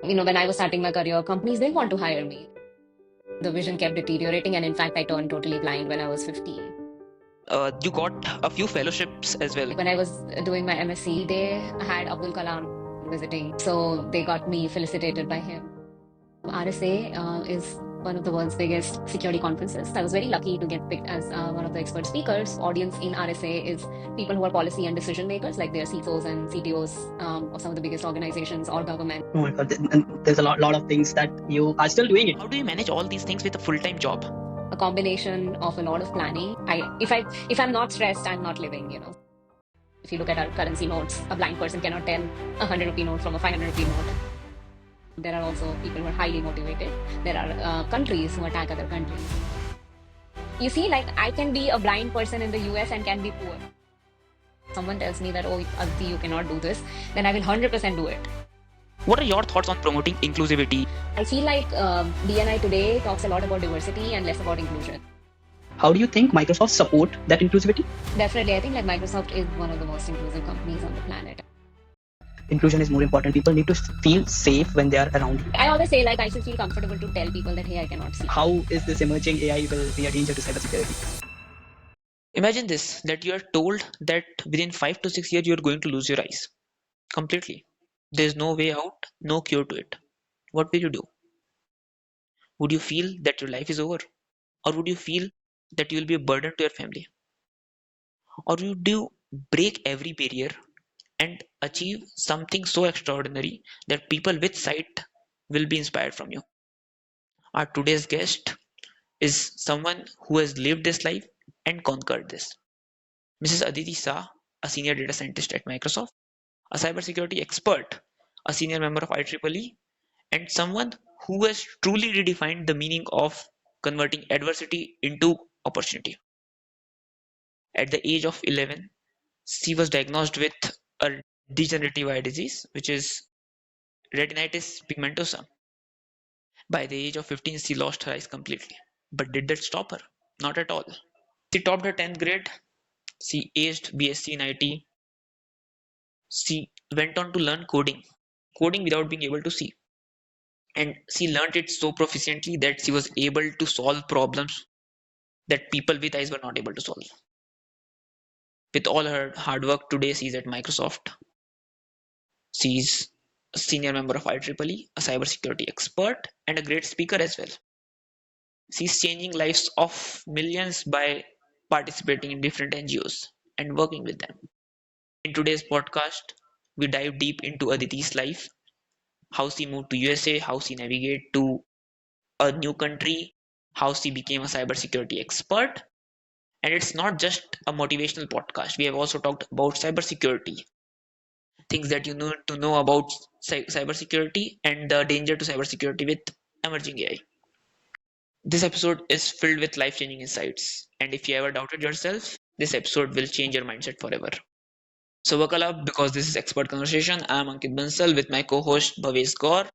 When I was starting my career, companies didn't want to hire me. The vision kept deteriorating, and in fact, I turned totally blind when I was 15. You got a few fellowships as well. When I was doing my MSc, they had Abdul Kalam visiting, so they got me felicitated by him. RSA is one of the world's biggest security conferences. I was very lucky to get picked as one of the expert speakers. Audience in RSA is people who are policy and decision makers, like their CISOs and CTOs of some of the biggest organizations or government. Oh my God, and there's a lot of things that you are still doing it. How do you manage all these things with a full-time job? A combination of a lot of planning. If I'm not stressed, I'm not living. If you look at our currency notes, a blind person cannot tell a 100 rupee note from a 500 rupee note. There are also people who are highly motivated. There are countries who attack other countries. You see, like I can be a blind person in the US and can be poor. Someone tells me that, oh, Aditi, you cannot do this, then I will 100% do it. What are your thoughts on promoting inclusivity? I feel like DNI today talks a lot about diversity and less about inclusion. How do you think Microsoft support that inclusivity? Definitely, I think like Microsoft is one of the most inclusive companies on the planet. Inclusion is more important. People need to feel safe when they are around you. I always say like I should feel comfortable to tell people that, hey, I cannot see. How is this emerging AI will be a danger to cybersecurity? Imagine this, that you are told that within 5 to 6 years you are going to lose your eyes completely. There's no way out, no cure to it. What will you do? Would you feel that your life is over? Or would you feel that you will be a burden to your family? Or would you break every barrier and achieve something so extraordinary that people with sight will be inspired from you? Our today's guest is someone who has lived this life and conquered this. Mrs. Aditi Shah, a senior data scientist at Microsoft, a cybersecurity expert, a senior member of IEEE, and someone who has truly redefined the meaning of converting adversity into opportunity. At the age of 11, she was diagnosed with a degenerative eye disease, which is retinitis pigmentosa. By the age of 15, she lost her eyes completely. But did that stop her? Not at all. She topped her 10th grade. She aced BSc in IT. She went on to learn coding without being able to see. And she learned it so proficiently that she was able to solve problems that people with eyes were not able to solve. With all her hard work, today she's at Microsoft. She's a senior member of IEEE, a cybersecurity expert, and a great speaker as well. She's changing lives of millions by participating in different NGOs and working with them. In today's podcast, we dive deep into Aditi's life, how she moved to USA, how she navigated to a new country, how she became a cybersecurity expert. And it's not just a motivational podcast. We have also talked about cybersecurity, things that you need to know about cybersecurity and the danger to cybersecurity with emerging AI. This episode is filled with life changing insights. And if you ever doubted yourself, this episode will change your mindset forever. So, buckle up because this is Expert Conversation. I'm Ankit Bansal with my co host Bhavesh Gaur.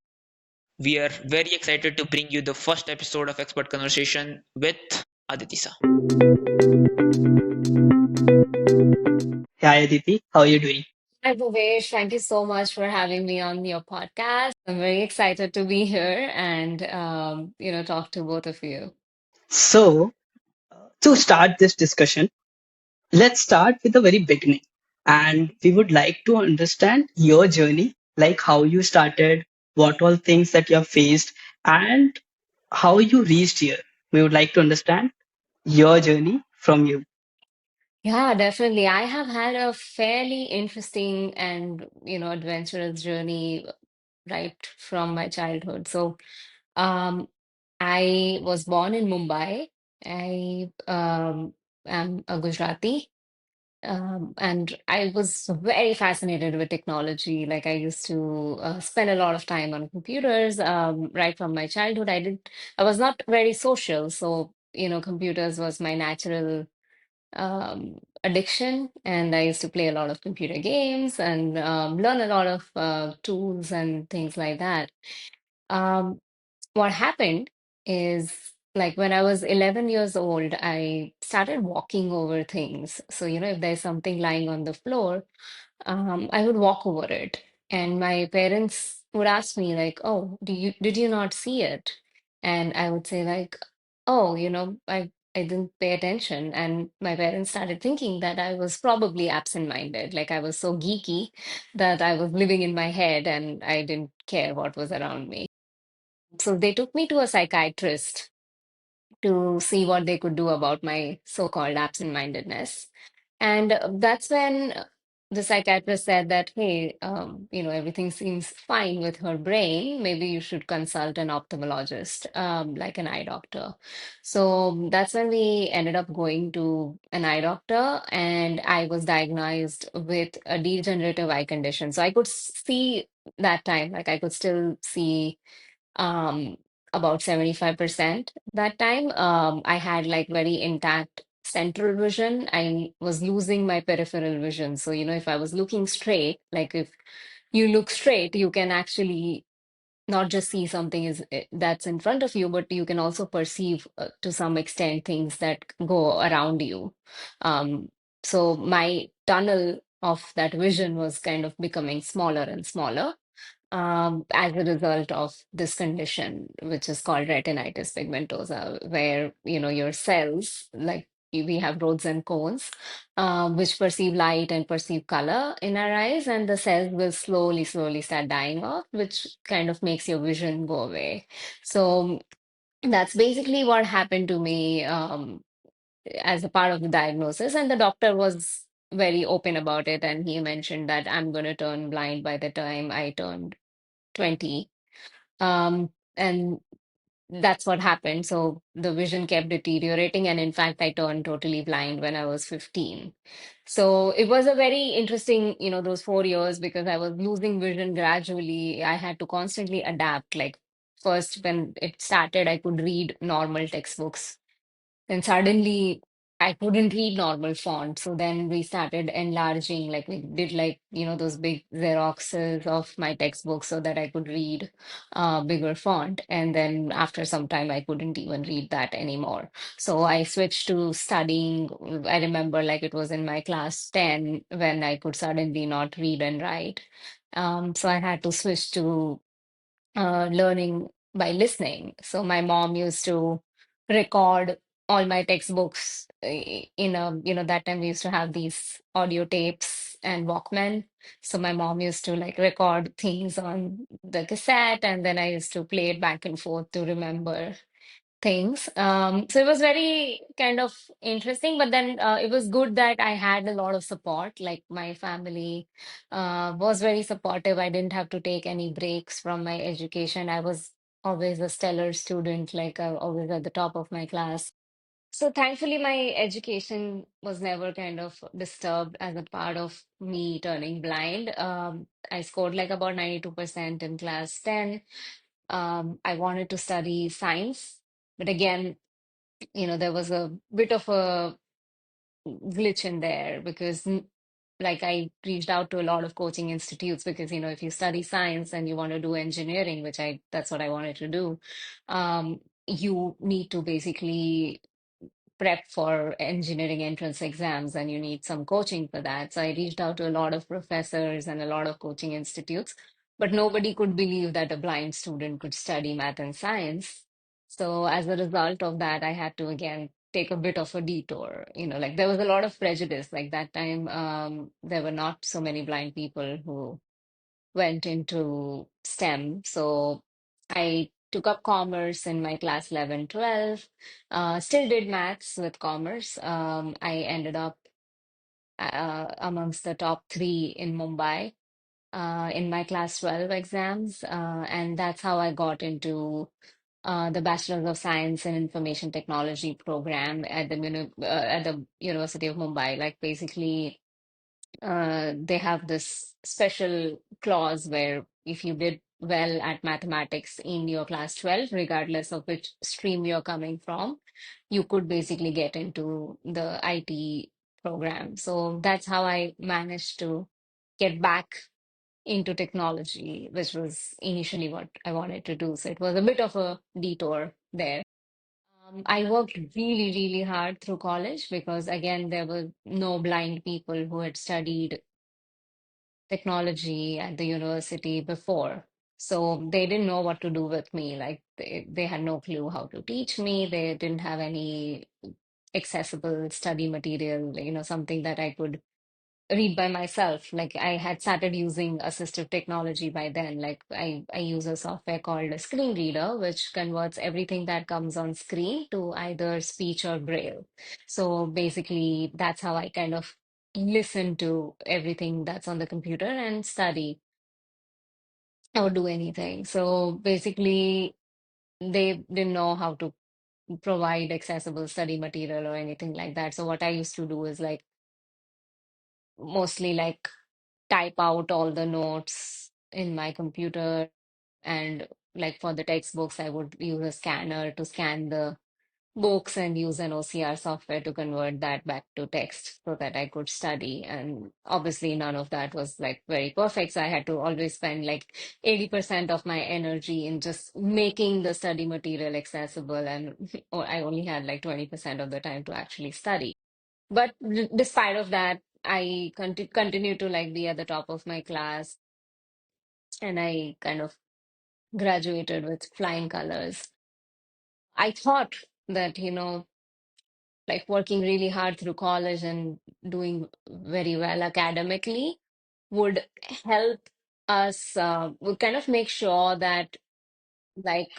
We are very excited to bring you the first episode of Expert Conversation with Aditi Shah. Hi Aditi, how are you doing? Hi, Bhuvesh. Thank you so much for having me on your podcast. I'm very excited to be here and talk to both of you. So, to start this discussion, let's start with the very beginning. And we would like to understand your journey, like how you started, what all things that you have faced, and how you reached here. We would like to understand your journey from you. Yeah, definitely. I have had a fairly interesting and, adventurous journey right from my childhood. So, um, I was born in Mumbai. I am a Gujarati. And I was very fascinated with technology. Like I used to spend a lot of time on computers right from my childhood. I was not very social, so computers was my natural addiction, and I used to play a lot of computer games and learn a lot of tools and things like that. Um, what happened is like when I was 11 years old, I started walking over things. So, if there's something lying on the floor, I would walk over it. And my parents would ask me like, "Oh, did you not see it?" And I would say like, "Oh, I didn't pay attention." And my parents started thinking that I was probably absent-minded, like I was so geeky that I was living in my head and I didn't care what was around me. So they took me to a psychiatrist to see what they could do about my so-called absent-mindedness. And that's when the psychiatrist said that, hey, everything seems fine with her brain. Maybe you should consult an ophthalmologist, like an eye doctor. So that's when we ended up going to an eye doctor, and I was diagnosed with a degenerative eye condition. So I could see that time, like I could still see um, about 75% that time. I had like very intact central vision. I was losing my peripheral vision. So, if I was looking straight, like if you look straight, you can actually not just see something that's in front of you, but you can also perceive to some extent things that go around you. Um, so my tunnel of that vision was kind of becoming smaller and smaller as a result of this condition, which is called retinitis pigmentosa, where your cells, like we have rods and cones, which perceive light and perceive color in our eyes, and the cells will slowly, slowly start dying off, which kind of makes your vision go away. So that's basically what happened to me as a part of the diagnosis, and the doctor was very open about it, and he mentioned that I'm going to turn blind by the time I turned 20. And that's what happened. So the vision kept deteriorating. And in fact, I turned totally blind when I was 15. So it was a very interesting, those 4 years because I was losing vision gradually. I had to constantly adapt. Like, first, when it started, I could read normal textbooks. Then suddenly I couldn't read normal font. So then we started enlarging, like we did like, those big Xeroxes of my textbook so that I could read bigger font. And then after some time, I couldn't even read that anymore. So I switched to studying. I remember like it was in my class 10 when I could suddenly not read and write. So I had to switch to learning by listening. So my mom used to record all my textbooks that time we used to have these audio tapes and Walkman. So my mom used to like record things on the cassette, and then I used to play it back and forth to remember things. So it was very kind of interesting, but then it was good that I had a lot of support. Like my family was very supportive. I didn't have to take any breaks from my education. I was always a stellar student, like always at the top of my class. So thankfully, my education was never kind of disturbed as a part of me turning blind. I scored like about 92% in class 10. I wanted to study science, but again, there was a bit of a glitch in there because like I reached out to a lot of coaching institutes because if you study science and you want to do engineering, which I that's what I wanted to do, you need to basically prep for engineering entrance exams and you need some coaching for that. So I reached out to a lot of professors and a lot of coaching institutes, but nobody could believe that a blind student could study math and science. So as a result of that, I had to again take a bit of a detour. Like there was a lot of prejudice. Like that time, there were not so many blind people who went into STEM. So I took up commerce in my class 11, 12. Still did maths with commerce. I ended up amongst the top three in Mumbai in my class 12 exams. And that's how I got into the Bachelor's of Science in Information Technology program at the University of Mumbai. Like basically, they have this special clause where if you did well at mathematics in your class 12, regardless of which stream you're coming from, you could basically get into the IT program. So that's how I managed to get back into technology, which was initially what I wanted to do. So it was a bit of a detour there. I worked really, really hard through college because, again, there were no blind people who had studied technology at the university before. So they didn't know what to do with me. Like they had no clue how to teach me. They didn't have any accessible study material, something that I could read by myself. Like I had started using assistive technology by then. Like I use a software called a screen reader, which converts everything that comes on screen to either speech or braille. So basically, that's how I kind of listen to everything that's on the computer and study or do anything. So basically, they didn't know how to provide accessible study material or anything like that. So what I used to do is like mostly like type out all the notes in my computer, and like for the textbooks I would use a scanner to scan the books and use an OCR software to convert that back to text so that I could study. And obviously none of that was like very perfect, so I had to always spend like 80% of my energy in just making the study material accessible, and or I only had like 20% of the time to actually study. But despite of that, I continue to like be at the top of my class, and I kind of graduated with flying colors. I thought that, like working really hard through college and doing very well academically would help us, would kind of make sure that like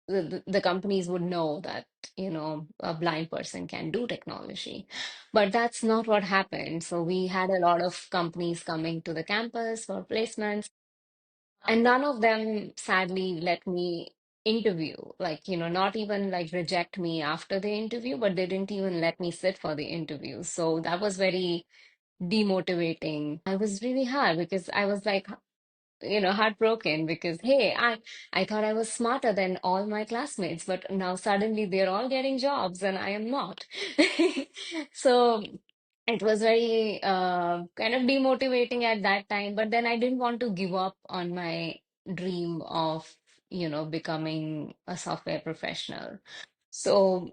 the companies would know that, a blind person can do technology. But that's not what happened. So we had a lot of companies coming to the campus for placements, and none of them sadly let me interview. Like, not even like reject me after the interview, but they didn't even let me sit for the interview. So that was very demotivating. I was really hard because I was like, heartbroken because hey, I thought I was smarter than all my classmates, but now suddenly they're all getting jobs and I am not. So it was very kind of demotivating at that time, but then I didn't want to give up on my dream of, becoming a software professional. So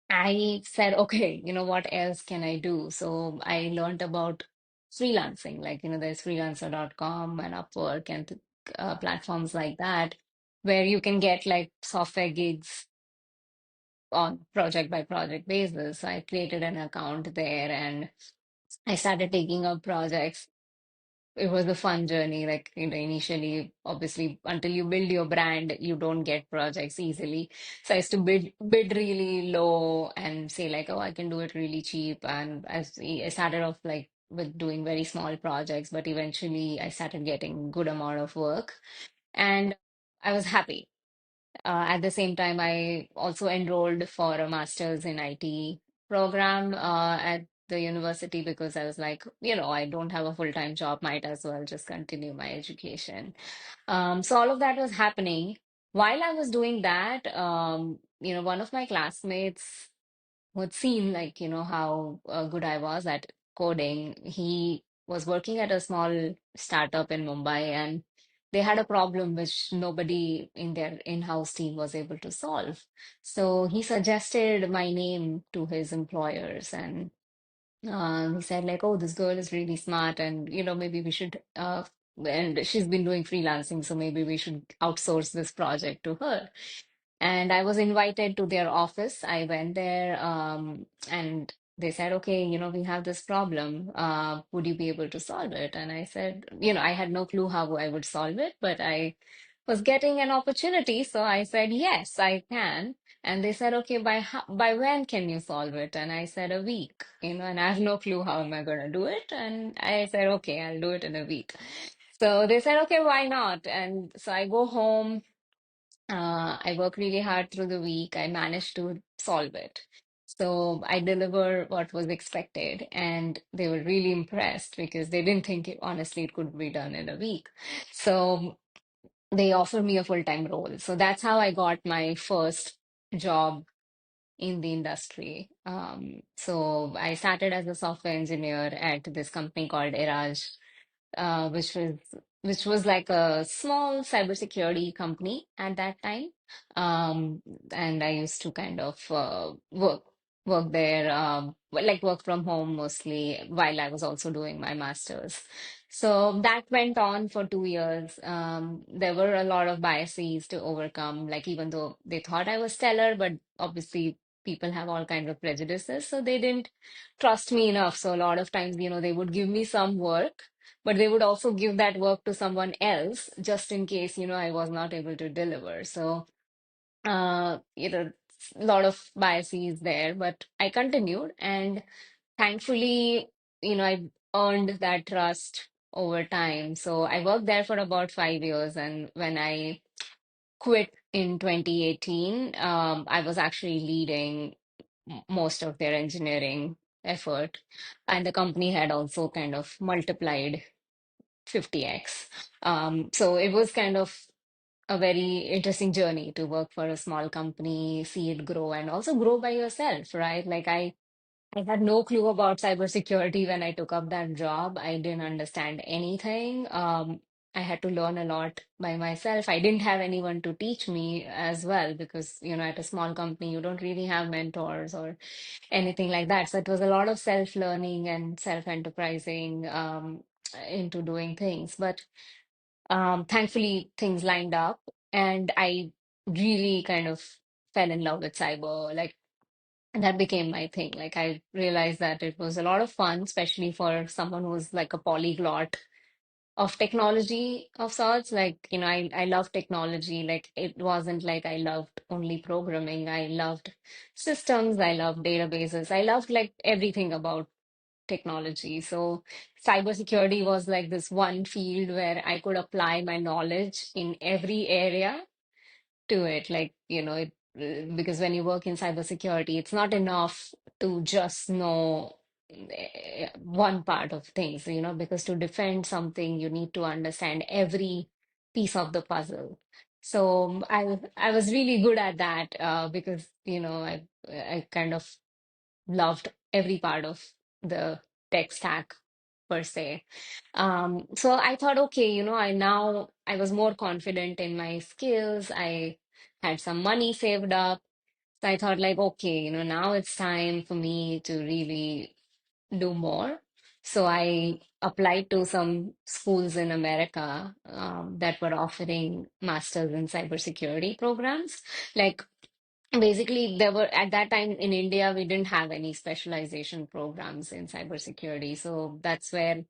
I said, okay, what else can I do? So I learned about freelancing. Like, there's freelancer.com and Upwork and platforms like that, where you can get like software gigs on project by project basis. So I created an account there and I started taking up projects. It was a fun journey. Like, initially, obviously, until you build your brand, you don't get projects easily. So I used to bid really low and say like, oh, I can do it really cheap. And I started off like with doing very small projects, but eventually I started getting good amount of work, and I was happy. At the same time, I also enrolled for a master's in IT program at the university because I was like, I don't have a full-time job, might as well just continue my education. So all of that was happening. While I was doing that, one of my classmates who had seen like, how good I was at coding, he was working at a small startup in Mumbai, and they had a problem which nobody in their in-house team was able to solve. So he suggested my name to his employers, and he said like, "Oh, this girl is really smart, and maybe we should." And she's been doing freelancing, so maybe we should outsource this project to her. And I was invited to their office. I went there, and they said, okay, we have this problem. Would you be able to solve it? And I said, I had no clue how I would solve it, but I was getting an opportunity. So I said, yes, I can. And they said, okay, by when can you solve it? And I said, a week, and I have no clue how am I going to do it. And I said, okay, I'll do it in a week. So they said, okay, why not? And so I go home. I work really hard through the week. I managed to solve it. So I deliver what was expected, and they were really impressed because they didn't think honestly it could be done in a week. So they offered me a full-time role. So that's how I got my first job in the industry. So I started as a software engineer at this company called Iraj, uh, which was which was like a small cybersecurity company at that time. And I used to kind of work there, like work from home mostly while I was also doing my master's. So that went on for 2 years. There were a lot of biases to overcome, like even though they thought I was stellar, but obviously people have all kinds of prejudices, so they didn't trust me enough. So a lot of times, they would give me some work, but they would also give that work to someone else just in case, I was not able to deliver. So a lot of biases there, but I continued, and thankfully, I earned that trust over time. So I worked there for about 5 years, and when I quit in 2018, I was actually leading most of their engineering effort, and the company had also kind of multiplied 50x. So it was kind of a very interesting journey to work for a small company, see it grow, and also grow by yourself, right? Like I had no clue about cybersecurity when I took up that job. I didn't understand anything. I had to learn a lot by myself. I didn't have anyone to teach me as well because, at a small company, you don't really have mentors or anything like that. So it was a lot of self-learning and self-enterprising into doing things. But thankfully, things lined up, and I really kind of fell in love with cyber. Like, and that became my thing. Like, I realized that it was a lot of fun, especially for someone who's like a polyglot of technology of sorts. Like, I love technology. Like, it wasn't like I loved only programming. I loved systems. I loved databases. I loved like everything about technology. So cybersecurity was like this one field where I could apply my knowledge in every area to it. Like, because when you work in cybersecurity, it's not enough to just know one part of things, because to defend something, you need to understand every piece of the puzzle. So I was really good at that because, I kind of loved every part of the tech stack per se. So I thought, okay, I was more confident in my skills. I had some money saved up. So I thought like, okay, now it's time for me to really do more. So I applied to some schools in America that were offering masters in cybersecurity programs. Like basically, there were at that time in India, we didn't have any specialization programs in cybersecurity. So that's where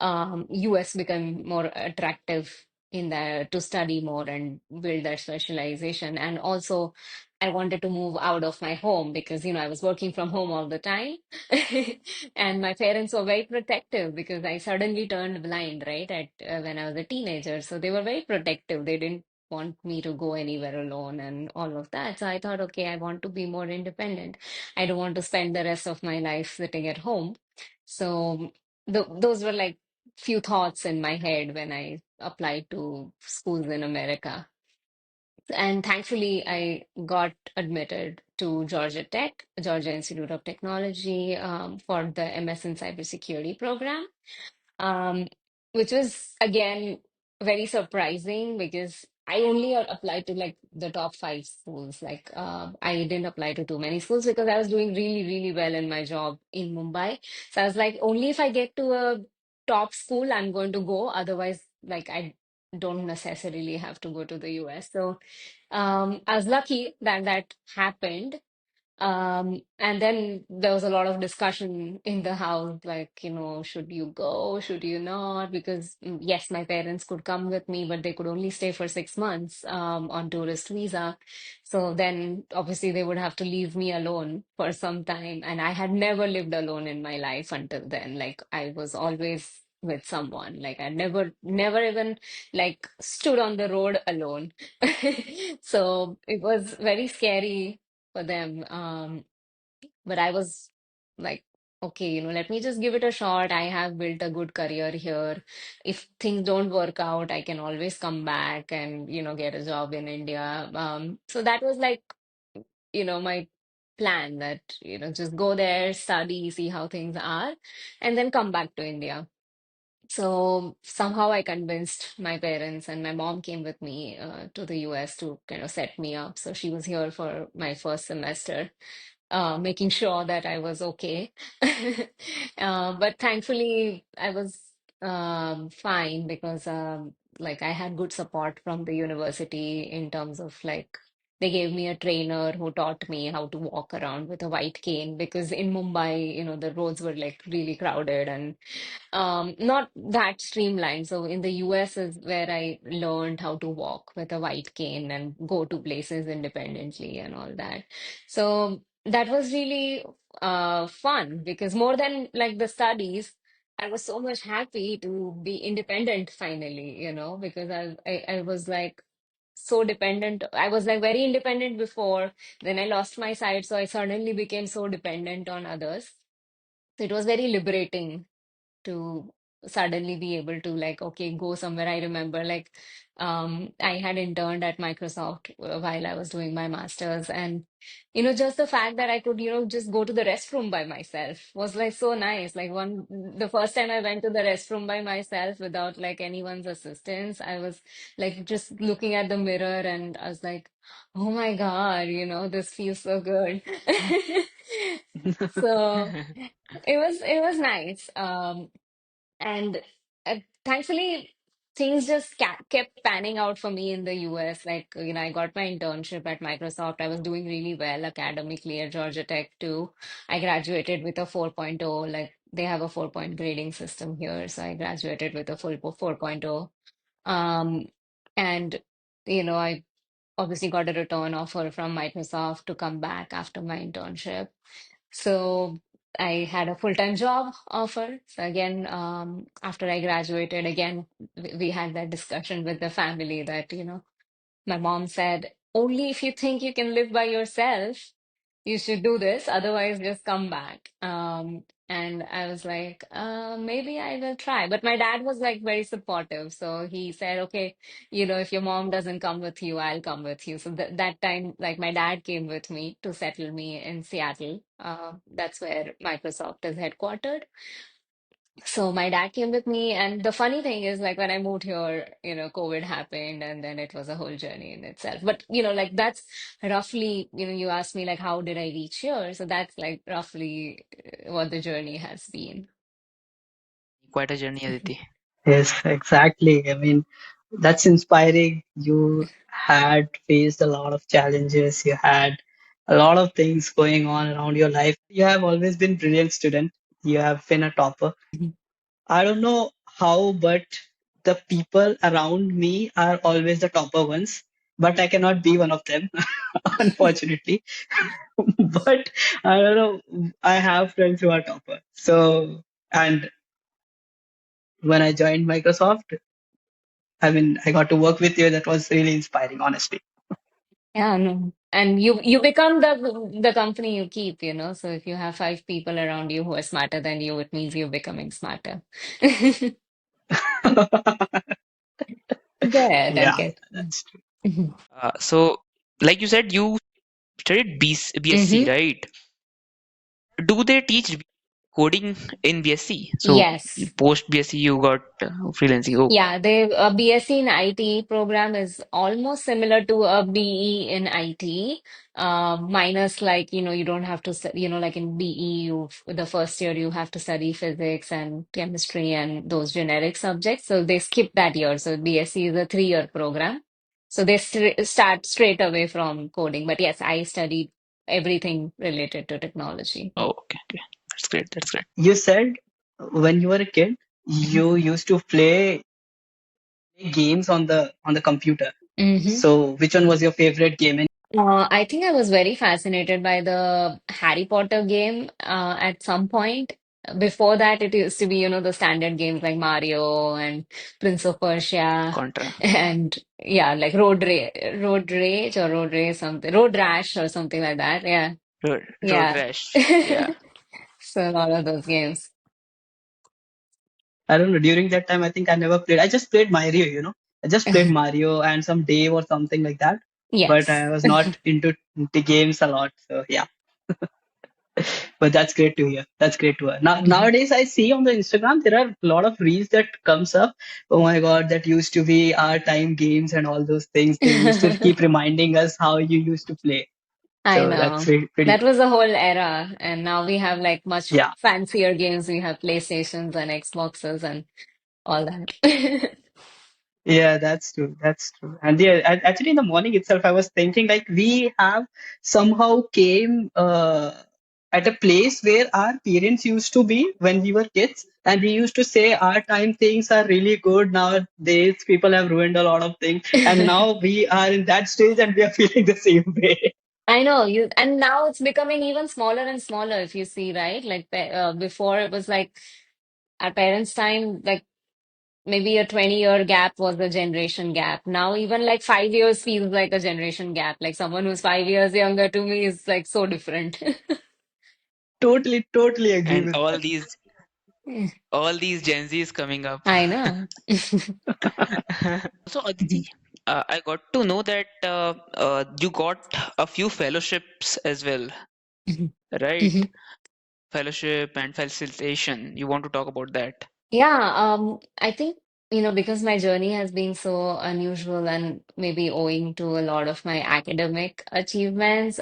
US become more attractive in the to study more and build that specialization. And also, I wanted to move out of my home because I was working from home all the time, and my parents were very protective because I suddenly turned blind right at when I was a teenager. So they were very protective. They didn't want me to go anywhere alone and all of that. So I thought, okay, I want to be more independent. I don't want to spend the rest of my life sitting at home. So those were like few thoughts in my head when I applied to schools in America. And thankfully, I got admitted to Georgia Tech, Georgia Institute of Technology, for the MS in Cybersecurity program, um, which was again very surprising because I only applied to like the top five schools. Like I didn't apply to too many schools because I was doing really, really well in my job in Mumbai. So I was like, only if I get to a top school, I'm going to go. Otherwise, like I don't necessarily have to go to the US. So I was lucky that that happened. And then there was a lot of discussion in the house, like, should you go, should you not? Because yes, my parents could come with me, but they could only stay for 6 months on tourist visa. So then obviously they would have to leave me alone for some time. And I had never lived alone in my life until then. Like I was always with someone. Like I never even like stood on the road alone. So it was very scary for them. But I was like, okay, let me just give it a shot. I have built a good career here. If things don't work out, I can always come back and, get a job in India. So that was like, my plan that, just go there, study, see how things are, and then come back to India. So somehow I convinced my parents, and my mom came with me to the US to kind of set me up. So she was here for my first semester. making sure that I was okay. But thankfully, I was fine because like I had good support from the university in terms of like they gave me a trainer who taught me how to walk around with a white cane because in Mumbai, the roads were like really crowded and not that streamlined. So in the US is where I learned how to walk with a white cane and go to places independently and all that. So that was really fun because more than like the studies, I was so much happy to be independent finally, because I was like so dependent. I was like very independent before, then I lost my sight, so I suddenly became so dependent on others. So it was very liberating to suddenly be able to like okay go somewhere. I remember like I had interned at Microsoft while I was doing my masters, and just the fact that I could just go to the restroom by myself was like so nice. Like the first time I went to the restroom by myself without like anyone's assistance, I was like just looking at the mirror and I was like, oh my God, this feels so good. So it was nice. And thankfully, things just kept panning out for me in the US. Like, I got my internship at Microsoft. I was doing really well academically at Georgia Tech too. I graduated with a 4.0. Like, they have a 4-point grading system here. So I graduated with a full 4.0. Um, and, I obviously got a return offer from Microsoft to come back after my internship. So I had a full-time job offer. So again, after I graduated, again, we had that discussion with the family that, my mom said, only if you think you can live by yourself, you should do this. Otherwise, just come back. And I was like, maybe I will try. But my dad was like very supportive. So he said, okay, if your mom doesn't come with you, I'll come with you. So that time, like my dad came with me to settle me in Seattle. That's where Microsoft is headquartered. So my dad came with me, and the funny thing is, like when I moved here, COVID happened, and then it was a whole journey in itself. But like that's roughly, you asked me like how did I reach here? So that's like roughly what the journey has been. Quite a journey, Aditi. Yes, exactly. I mean, that's inspiring. You had faced a lot of challenges. You had a lot of things going on around your life. You have always been brilliant student. You have been a topper. I don't know how, but the people around me are always the topper ones. But I cannot be one of them, unfortunately. But I don't know. I have friends who are topper. So, and when I joined Microsoft, I mean, I got to work with you. That was really inspiring, honestly. Yeah, no. And you become the company you keep, So if you have 5 people around you who are smarter than you, it means you're becoming smarter. Go ahead, Yeah, Ankit. that's true. So, like you said, you studied BSc, Mm-hmm. right? Do they teach coding in BSc? So, Yes. post BSc, you got freelancing. Oh, Yeah, a BSc in IT program is almost similar to a BE in IT, minus like, you don't have to, like in BE, the first year you have to study physics and chemistry and those generic subjects. So they skip that year. So BSc is a 3-year program. So they start straight away from coding. But yes, I studied everything related to technology. oh, okay, okay. That's great. That's great. You said when you were a kid, you used to play games on the computer. Mm-hmm. So, which one was your favorite game? And I think I was very fascinated by the Harry Potter game at some point. Before that, it used to be, the standard games like Mario and Prince of Persia, Contra. and yeah, like Road Rage or Road Race something, Road Rash or something like that. Yeah, Road yeah. Rash. Yeah. So a lot of those games. I don't know, during that time, I think I never played. I just played Mario. I just played Mario and some Dave or something like that. But Yes. I was not into games a lot. So, yeah. But that's great to hear. That's great to hear. Nowadays, I see on the Instagram there are a lot of reels that comes up. Oh my God, that used to be our time games and all those things. They used to keep reminding us how you used to play. I So that's know. pretty That cool. was the whole era. And now we have like much Yeah. fancier games. We have PlayStations and Xboxes and all that. Yeah, that's true. That's true. And yeah, actually, in the morning itself, I was thinking like we have somehow came at a place where our parents used to be when we were kids, and we used to say our time things are really good. Nowadays, people have ruined a lot of things, and now we are in that stage, and we are feeling the same way. I know you, and now it's becoming even smaller and smaller if you see, right? Like before it was like our parents' time, like maybe a 20-year gap was a generation gap. Now even like 5 years feels like a generation gap. Like someone who's 5 years younger to me is like so different. Totally, totally agree And with that. all these Gen Zs coming up. I know. So Aditi, I got to know that you got a few fellowships as well, right? Mhm. Fellowship and facilitation. You want to talk about that? Yeah, I think, because my journey has been so unusual and maybe owing to a lot of my academic achievements.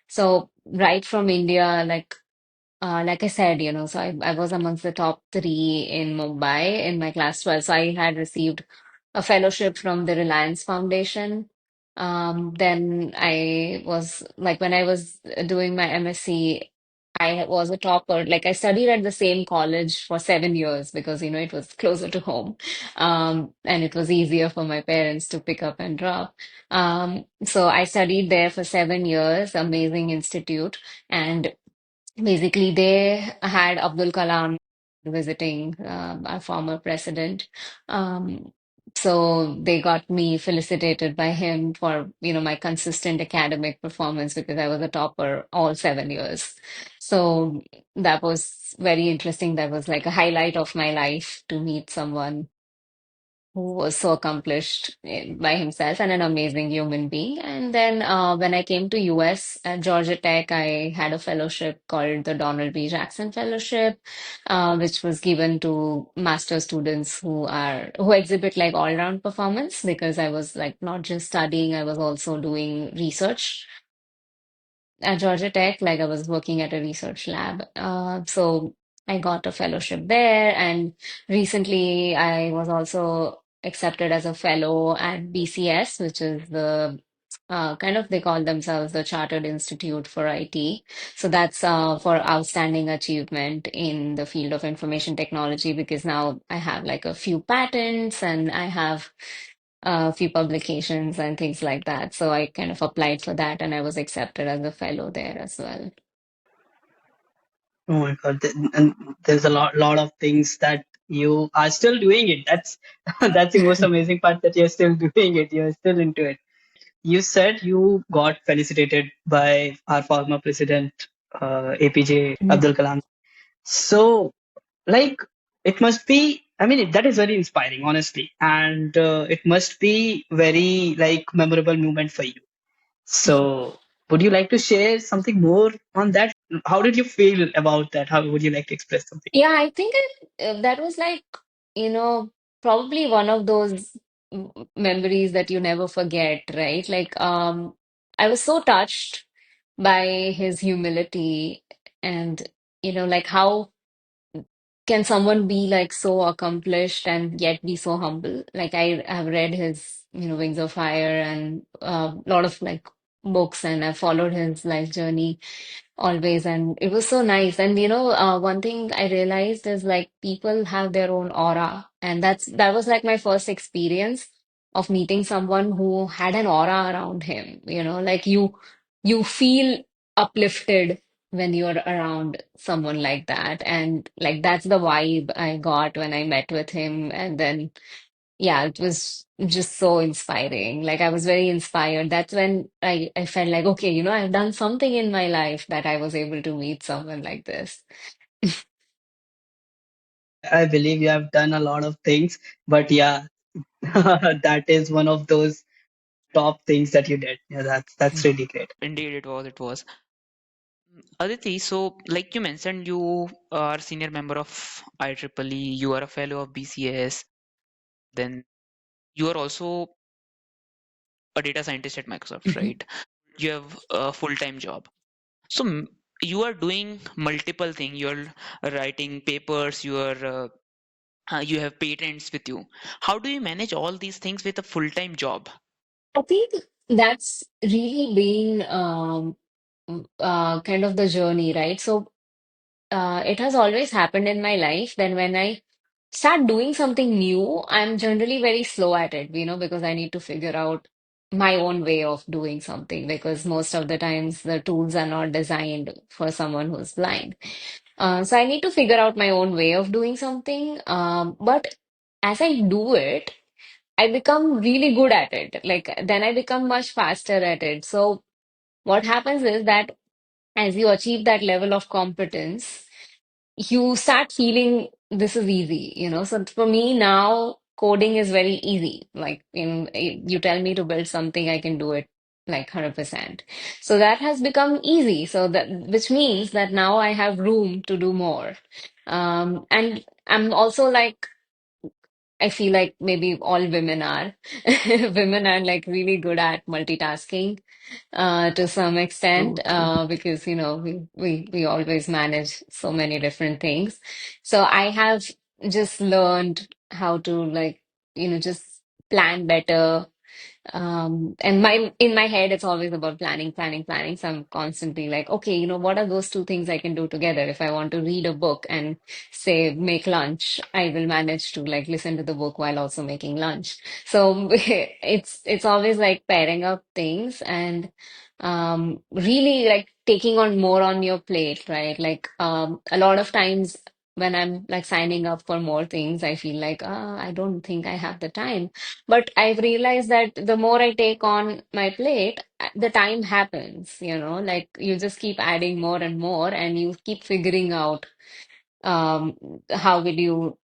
So right from India, like I said, so I was amongst the top three in Mumbai in my class 12. So I had received a fellowship from the Reliance Foundation. Then I was like when I was doing my MSc, I was a topper. Like I studied at the same college for 7 years because it was closer to home, and it was easier for my parents to pick up and drop. So I studied there for 7 years, amazing institute, and basically, they had Abdul Kalam visiting our former president. Um, so they got me felicitated by him for, my consistent academic performance because I was a topper all 7 years. So that was very interesting. That was like a highlight of my life to meet someone who was so accomplished by himself and an amazing human being. And then when I came to US at Georgia Tech, I had a fellowship called the Donald B. Jackson Fellowship, which was given to master students who exhibit like all-round performance because I was like not just studying, I was also doing research at Georgia Tech, like I was working at a research lab. So I got a fellowship there, and recently I was also accepted as a fellow at BCS, which is the kind of they call themselves the Chartered Institute for IT. So that's for outstanding achievement in the field of information technology because now I have like a few patents and I have a few publications and things like that. So I kind of applied for that and I was accepted as a fellow there as well. Oh my God. And there's a lot of things that you are still doing it. That's that's the most amazing part that you're still doing it. You're still into it. You said you got felicitated by our former president, APJ Mhm. Abdul Kalam. So, like, it must be, I mean, that is very inspiring, honestly. And it must be very, like, memorable moment for you. So, would you like to share something more on that? How did you feel about that? How would you like to express something? Yeah, I think that was like, probably one of those memories that you never forget, right? Like, I was so touched by his humility and, like how can someone be like so accomplished and yet be so humble? Like I have read his, Wings of Fire and a lot of like books and I've followed his life journey always, and it was so nice. And one thing I realized is like people have their own aura, and that was like my first experience of meeting someone who had an aura around him. Like you feel uplifted when you're around someone like that, and like that's the vibe I got when I met with him. And then yeah, it was just so inspiring. Like I was very inspired. That's when I felt like, okay, I've done something in my life that I was able to meet someone like this. I believe you have done a lot of things, but yeah, that is one of those top things that you did. Yeah, that's really great. Indeed, it was. It was. Aditi, so like you mentioned, you are senior member of IEEE, you are a fellow of BCS, then you are also a data scientist at Microsoft, Mhm. right? you have a full-time job. So you are doing multiple things. You're writing papers, you have patents with you. How do you manage all these things with a full-time job? I think that's really been kind of the journey, right? So it has always happened in my life. Then when I start doing something new, I'm generally very slow at it, because I need to figure out my own way of doing something because most of the times the tools are not designed for someone who's blind. So I need to figure out my own way of doing something. But as I do it, I become really good at it. Like then I become much faster at it. So what happens is that as you achieve that level of competence, you start feeling this is easy. So for me now, coding is very easy. Like you tell me to build something, I can do it like 100%. So that has become easy. So that which means that now I have room to do more. And I'm also like I feel like maybe all women are. Women are like really good at multitasking to some extent True, true. because we always manage so many different things. So I have just learned how to like just plan better, and in my head, it's always about planning, planning, planning. So I'm constantly like, okay, what are those two things I can do together? If I want to read a book and say make lunch, I will manage to like listen to the book while also making lunch. So it's always like pairing up things and really like taking on more on your plate, right? Like a lot of times when I'm like signing up for more things, I feel like, I don't think I have the time, but I've realized that the more I take on my plate, the time happens. Like you just keep adding more and more, and you keep figuring out how will you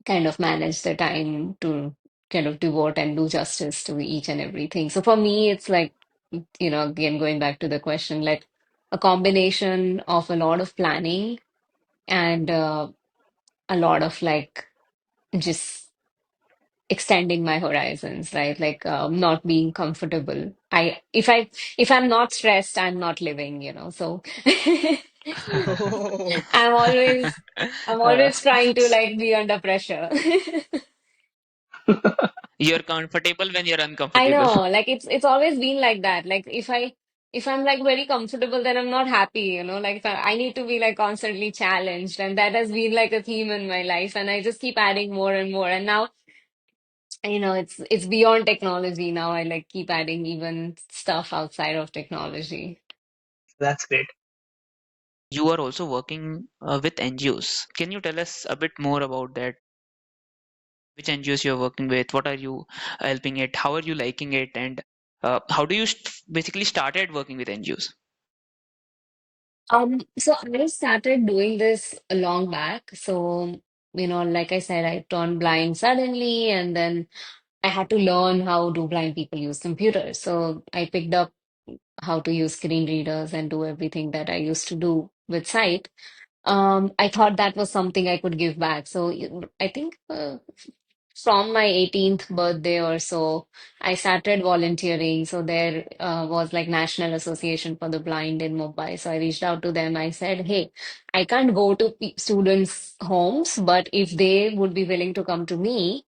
kind of manage the time to kind of devote and do justice to each and everything. So for me, it's like, again, going back to the question, like a combination of a lot of planning and a lot of like just extending my horizons, right? Like not being comfortable. If I'm not stressed, I'm not living. So Oh, I'm always I'm Uh, always trying to like be under pressure. you're comfortable when you're I uncomfortable. know, like it's always been like that. Like if I'm like very comfortable, then I'm not happy. Like if I need to be like constantly challenged, and that has been like a theme in my life, and I just keep adding more and more. And now it's beyond technology now. I like keep adding even stuff outside of technology. that's great. You are also working with NGOs. Can you tell us a bit more about that? Which NGOs you're working with? What are you helping it? How are you liking it? And how do you basically started working with NGOs? So I started doing this a long back. So, like I said, I turned blind suddenly, and then I had to learn how do blind people use computers. So I picked up how to use screen readers and do everything that I used to do with sight. I thought that was something I could give back. So I think from my 18th birthday or so, I started volunteering. So there was like National Association for the Blind in Mumbai. So I reached out to them. I said, hey, I can't go to students' homes, but if they would be willing to come to me,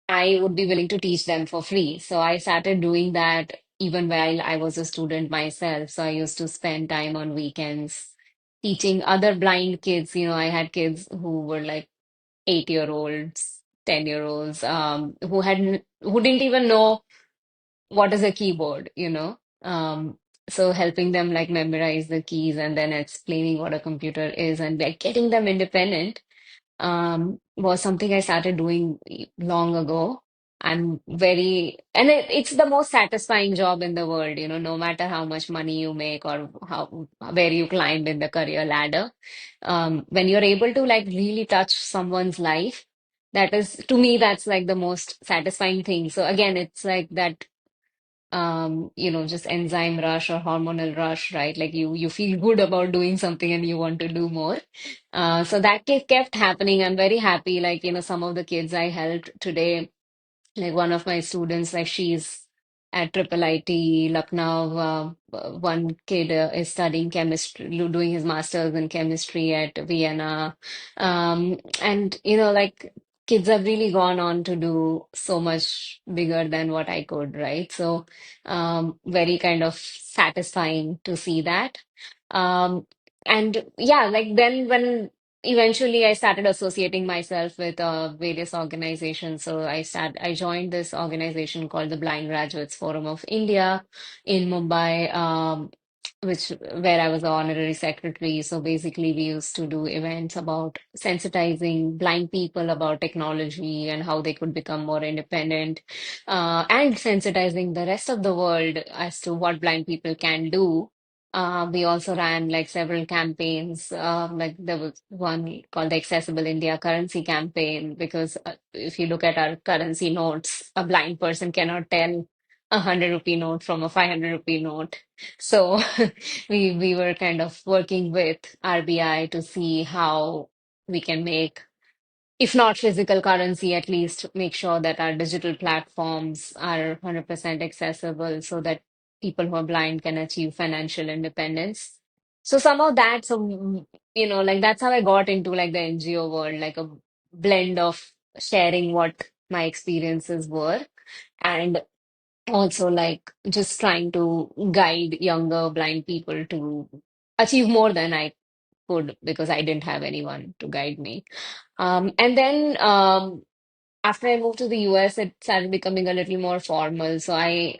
I would be willing to teach them for free. So I started doing that even while I was a student myself. So I used to spend time on weekends teaching other blind kids. I had kids who were like 8-year-olds, 10-year-olds, who didn't even know what is a keyboard. So helping them like memorize the keys and then explaining what a computer is and like getting them independent was something I started doing long ago. And it's the most satisfying job in the world, no matter how much money you make or how where you climb in the career ladder. When you're able to like really touch someone's life, that is to me, that's like the most satisfying thing. So again, it's like that just enzyme rush or hormonal rush, right? Like you feel good about doing something and you want to do more. So that kept happening. I'm very happy. Like, some of the kids I helped today, like one of my students, like she's at Triple IT, Lucknow. One kid is studying chemistry, doing his master's in chemistry at Vienna. And, like kids have really gone on to do so much bigger than what I could, right? So, very kind of satisfying to see that. Um, and yeah, like then when eventually I started associating myself with various organizations. So I joined this organization called the Blind Graduates Forum of India in Mumbai, which where I was the honorary secretary. So basically, we used to do events about sensitizing blind people about technology and how they could become more independent, and sensitizing the rest of the world as to what blind people can do. We also ran like several campaigns. Like there was one called the Accessible India Currency Campaign, because if you look at our currency notes, a blind person cannot tell a 100 rupee note from a 500 rupee note. So we were kind of working with RBI to see how we can make, if not physical currency, at least make sure that our digital platforms are 100% accessible so that people who are blind can achieve financial independence. So some of that, so like that's how I got into like the NGO world, like a blend of sharing what my experiences were, and also like just trying to guide younger blind people to achieve more than I could, because I didn't have anyone to guide me. And then after I moved to the US, it started becoming a little more formal. So I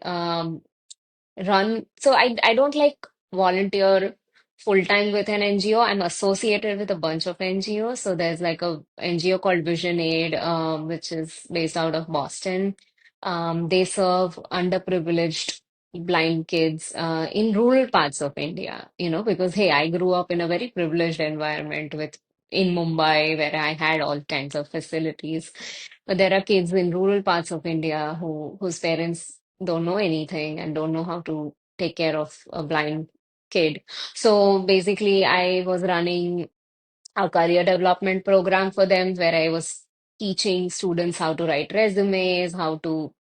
don't like volunteer full time with an NGO. I'm associated with a bunch of NGOs. So there's like a NGO called Vision Aid, which is based out of Boston. They serve underprivileged blind kids in rural parts of India, because hey, I grew up in a very privileged environment with in Mumbai, where I had all kinds of facilities. But there are kids in rural parts of India whose parents don't know anything and don't know how to take care of a blind kid. So basically, I was running a career development program for them, where I was teaching students how to write resumes, how to,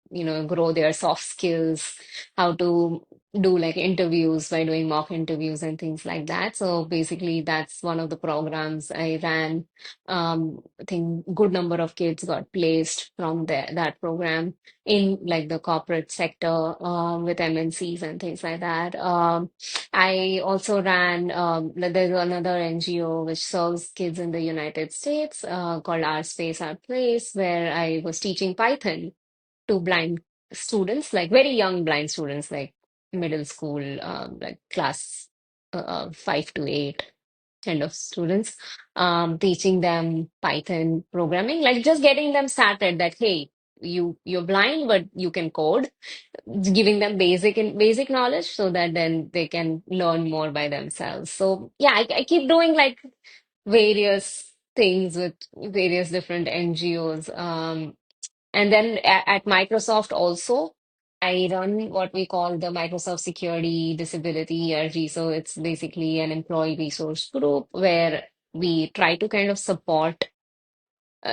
grow their soft skills, how to do like interviews by doing mock interviews and things like that. So basically, that's one of the programs I ran. I think good number of kids got placed from that program in like the corporate sector, with MNCs and things like that. I also ran, there's another NGO which serves kids in the United States, called Our Space, Our Place, where I was teaching Python to blind students, like very young blind students, like middle school, like class 5 to 8 kind of students, teaching them Python programming, like just getting them started that, hey, you're blind, but you can code, giving them basic knowledge so that then they can learn more by themselves. So yeah, I keep doing like various things with various different NGOs. And then at Microsoft also, I run what we call the Microsoft Security Disability ERG. So it's basically an employee resource group where we try to kind of support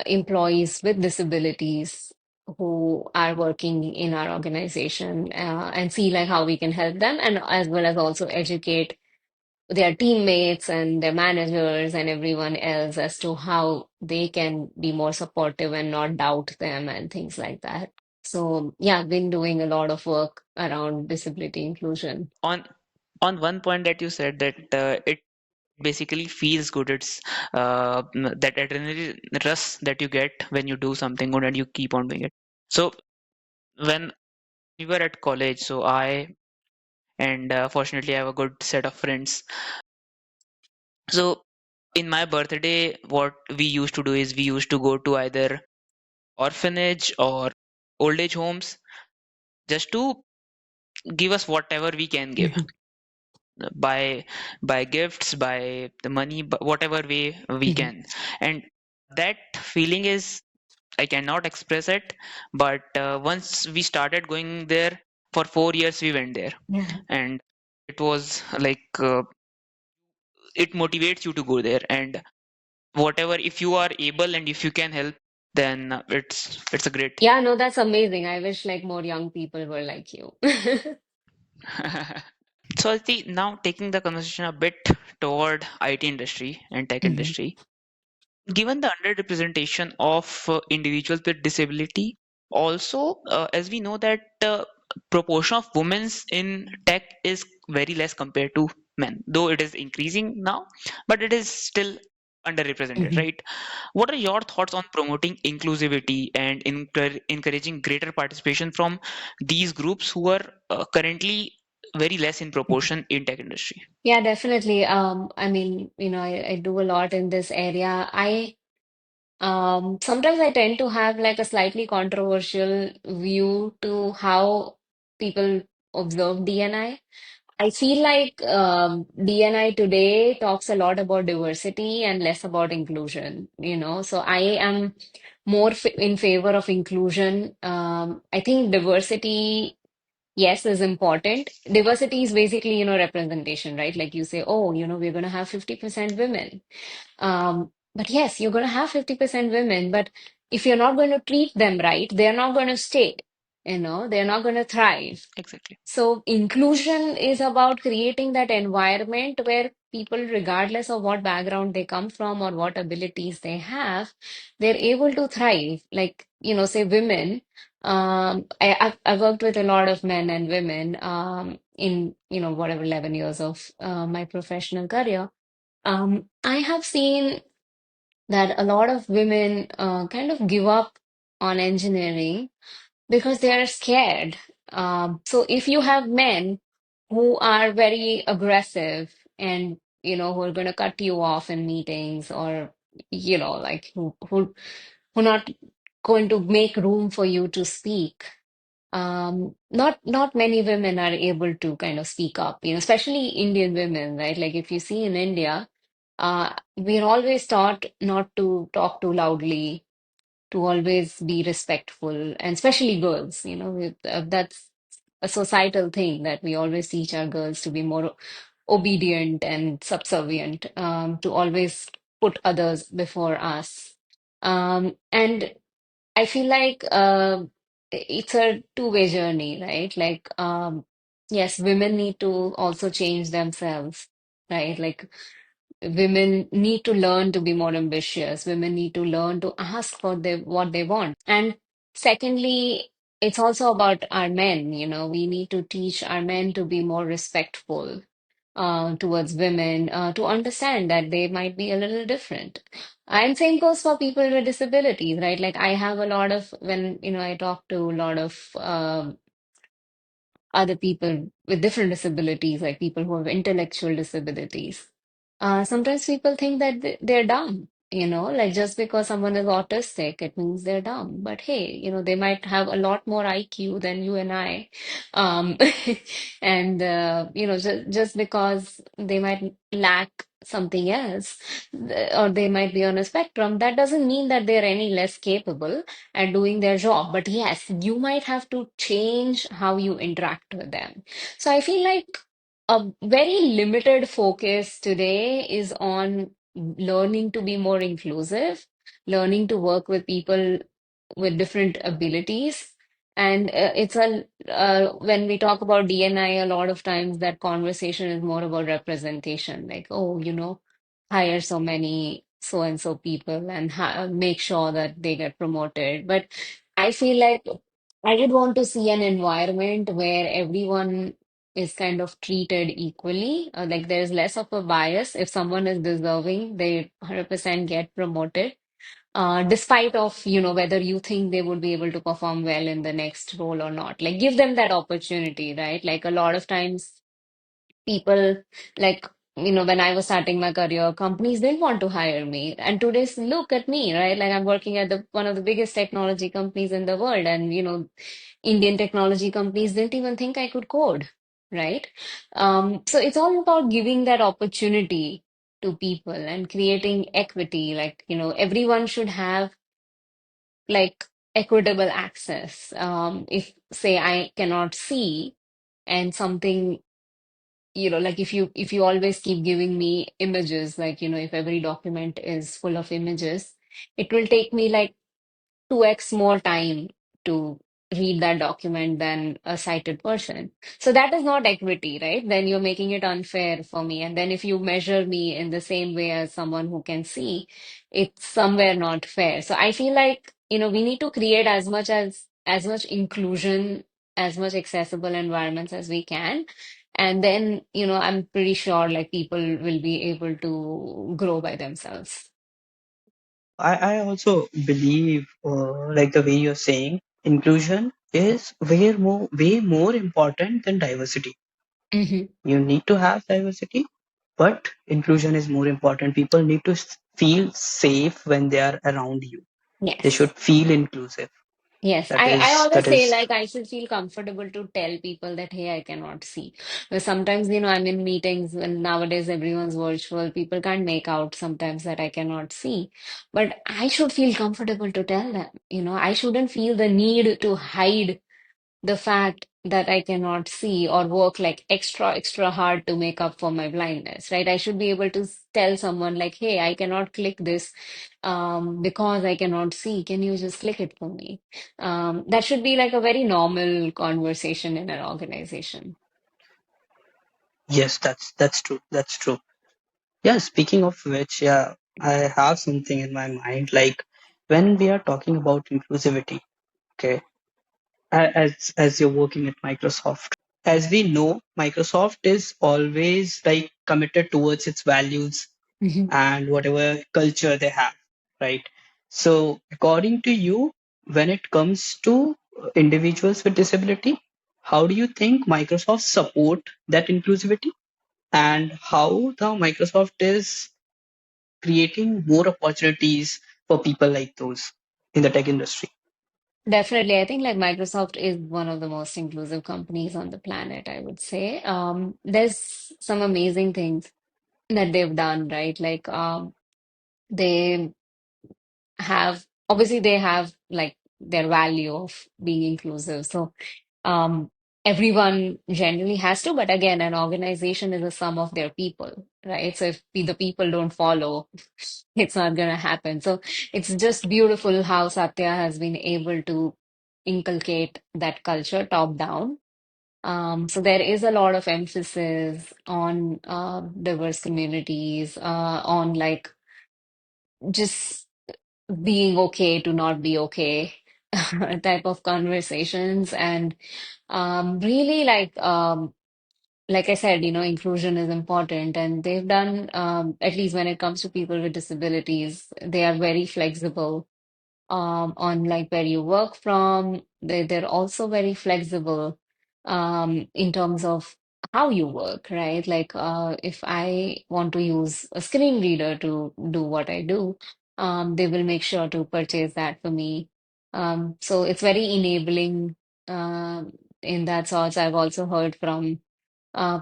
employees with disabilities who are working in our organization, and see like how we can help them, and as well as also educate their teammates and their managers and everyone else as to how they can be more supportive and not doubt them and things like that. So yeah, I've been doing a lot of work around disability inclusion. On one point that you said that it basically feels good. It's that adrenaline rush that you get when you do something good and you keep on doing it. So when we were at college, so I and fortunately I have a good set of friends. So in my birthday, what we used to do is we used to go to either orphanage or old age homes just to give us whatever we can give, by gifts, by the money, whatever way we can. And that feeling is, I cannot express it, but once we started going there, for 4 years we went there, Yeah. and it was like it motivates you to go there, and whatever, if you are able and if you can help, then it's a great thing. Yeah, no, that's amazing. I wish like more young people were like you. So Aditi, now taking the conversation a bit toward IT industry and tech Mhm. industry, given the underrepresentation of individuals with disability, also as we know that proportion of women in tech is very less compared to men, though it is increasing now, but it is still underrepresented, Mhm. right? What are your thoughts on promoting inclusivity and encouraging greater participation from these groups who are currently very less in proportion in tech industry? Yeah, definitely. I mean, I do a lot in this area. Sometimes I tend to have like a slightly controversial view to how people observe DNI. I feel like DNI today talks a lot about diversity and less about inclusion, So I am more f in favor of inclusion. I think diversity, yes, is important. Diversity is basically, representation, right? Like you say, oh, we're going to have 50% women. But yes, you're going to have 50% women, but if you're not going to treat them right, they're not going to stay, they're not going to thrive. Exactly. So inclusion is about creating that environment where people, regardless of what background they come from or what abilities they have, they're able to thrive. Like, say women. I've worked with a lot of men and women in, whatever 11 years of my professional career. I have seen that a lot of women kind of give up on engineering because they are scared. So if you have men who are very aggressive and who are going to cut you off in meetings, or like who not going to make room for you to speak, not many women are able to kind of speak up, especially Indian women, right? Like if you see in India, we're always taught not to talk too loudly, to always be respectful, and especially girls, that's a societal thing that we always teach our girls to be more obedient and subservient, to always put others before us. And I feel like it's a two-way journey, right? Like, yes, women need to also change themselves, right? Like, women need to learn to be more ambitious. Women need to learn to ask for what they want. And secondly, it's also about our men, we need to teach our men to be more respectful towards women, to understand that they might be a little different. And same goes for people with disabilities, right? Like I have a lot of, when, I talk to a lot of other people with different disabilities, like people who have intellectual disabilities. Sometimes people think that they're dumb, like just because someone is autistic, it means they're dumb. But hey, they might have a lot more IQ than you and I. Um, and, just because they might lack something else, or they might be on a spectrum, that doesn't mean that they're any less capable and doing their job. But yes, you might have to change how you interact with them. So I feel like a very limited focus today is on learning to be more inclusive, learning to work with people with different abilities. And it's a when we talk about DNI, a lot of times that conversation is more about representation, like, oh, hire so many so and so people and make sure that they get promoted. But I feel like I would want to see an environment where everyone is kind of treated equally. Like there's less of a bias. If someone is deserving, they 100% get promoted, despite of, whether you think they would be able to perform well in the next role or not. Like give them that opportunity, right? Like a lot of times people, like, when I was starting my career, companies didn't want to hire me. And today's look at me, right? Like I'm working at the one of the biggest technology companies in the world, and Indian technology companies didn't even think I could code, right? So it's all about giving that opportunity to people and creating equity. Like, everyone should have like equitable access. If say I cannot see and something, like if you always keep giving me images, like if every document is full of images, it will take me like 2x more time to read that document than a sighted person. So that is not equity, right? Then you're making it unfair for me. And then if you measure me in the same way as someone who can see, it's somewhere not fair. So I feel like, we need to create as much inclusion, as much accessible environments as we can. And then, I'm pretty sure like people will be able to grow by themselves. I also believe, like the way you're saying, inclusion is way more important than diversity. Hmm. You need to have diversity, but inclusion is more important. People need to feel safe when they are around you. They Yes. should feel inclusive. Yes, That I is always that say is like I should feel comfortable to tell people that hey, I cannot see. But sometimes, I'm in meetings when nowadays everyone's virtual, people can't make out sometimes that I cannot see. But I should feel comfortable to tell them, I shouldn't feel the need to hide the fact that I cannot see or work like extra hard to make up for my blindness, right? I should be able to tell someone like, hey, I cannot click this because I cannot see. Can you just click it for me? That should be like a very normal conversation in an organization. yes, that's true. That's true. Yeah, speaking of which, yeah, I have something in my mind. Like when we are talking about inclusivity, okay, as you're working at Microsoft, as we know, Microsoft is always like committed towards its values Mhm. and whatever culture they have, right? So, according to you, when it comes to individuals with disability, how do you think Microsoft support that inclusivity, and how the Microsoft is creating more opportunities for people like those in the tech industry? Definitely. I think like Microsoft is one of the most inclusive companies on the planet, I would say. There's some amazing things that they've done, right? Like they obviously they have like their value of being inclusive. So um everyone generally has to, but again, an organization is a sum of their people, right? So if the people don't follow, it's not gonna happen. So it's just beautiful how Satya has been able to inculcate that culture top down. So there is a lot of emphasis on diverse communities, on like just being okay to not be okay type of conversations. And really like I said, inclusion is important, and they've done at least when it comes to people with disabilities, they are very flexible on like where you work from. They're also very flexible in terms of how you work, right? Like if I want to use a screen reader to do what I do, they will make sure to purchase that for me. So it's very enabling in that sorts. I've also heard from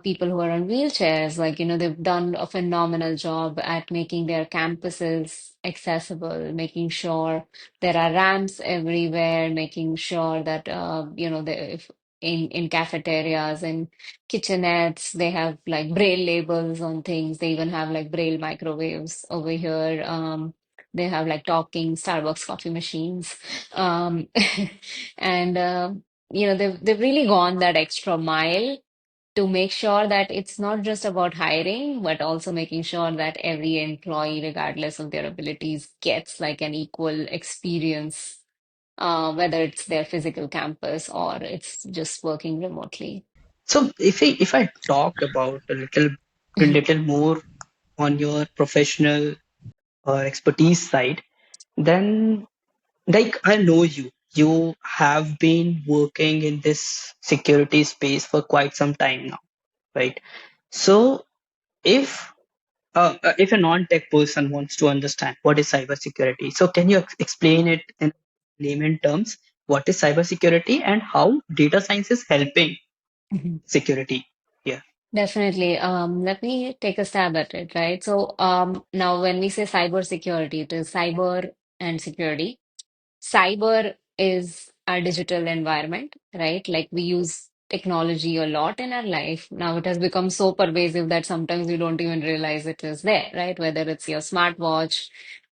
people who are on wheelchairs, like, they've done a phenomenal job at making their campuses accessible, making sure there are ramps everywhere, making sure that, if in cafeterias and kitchenettes, they have like braille labels on things. They even have like braille microwaves over here. They have like talking Starbucks coffee machines. Um, and, they've really gone that extra mile to make sure that it's not just about hiring, but also making sure that every employee, regardless of their abilities, gets like an equal experience, whether it's their physical campus or it's just working remotely. So, if I talk about a Mhm. little more on your professional expertise side, then like I know you. You have been working in this security space for quite some time now, right? So if if a non-tech person wants to understand what is cybersecurity, so can you explain it in layman terms? What is cybersecurity and how data science is helping Mhm. security? Yeah. Definitely. Let me take a stab at it, right? So, now when we say cybersecurity, it is cyber and security. Cyber is our digital environment, right? Like we use technology a lot in our life. Now it has become so pervasive that sometimes you don't even realize it is there, right? Whether it's your smartwatch,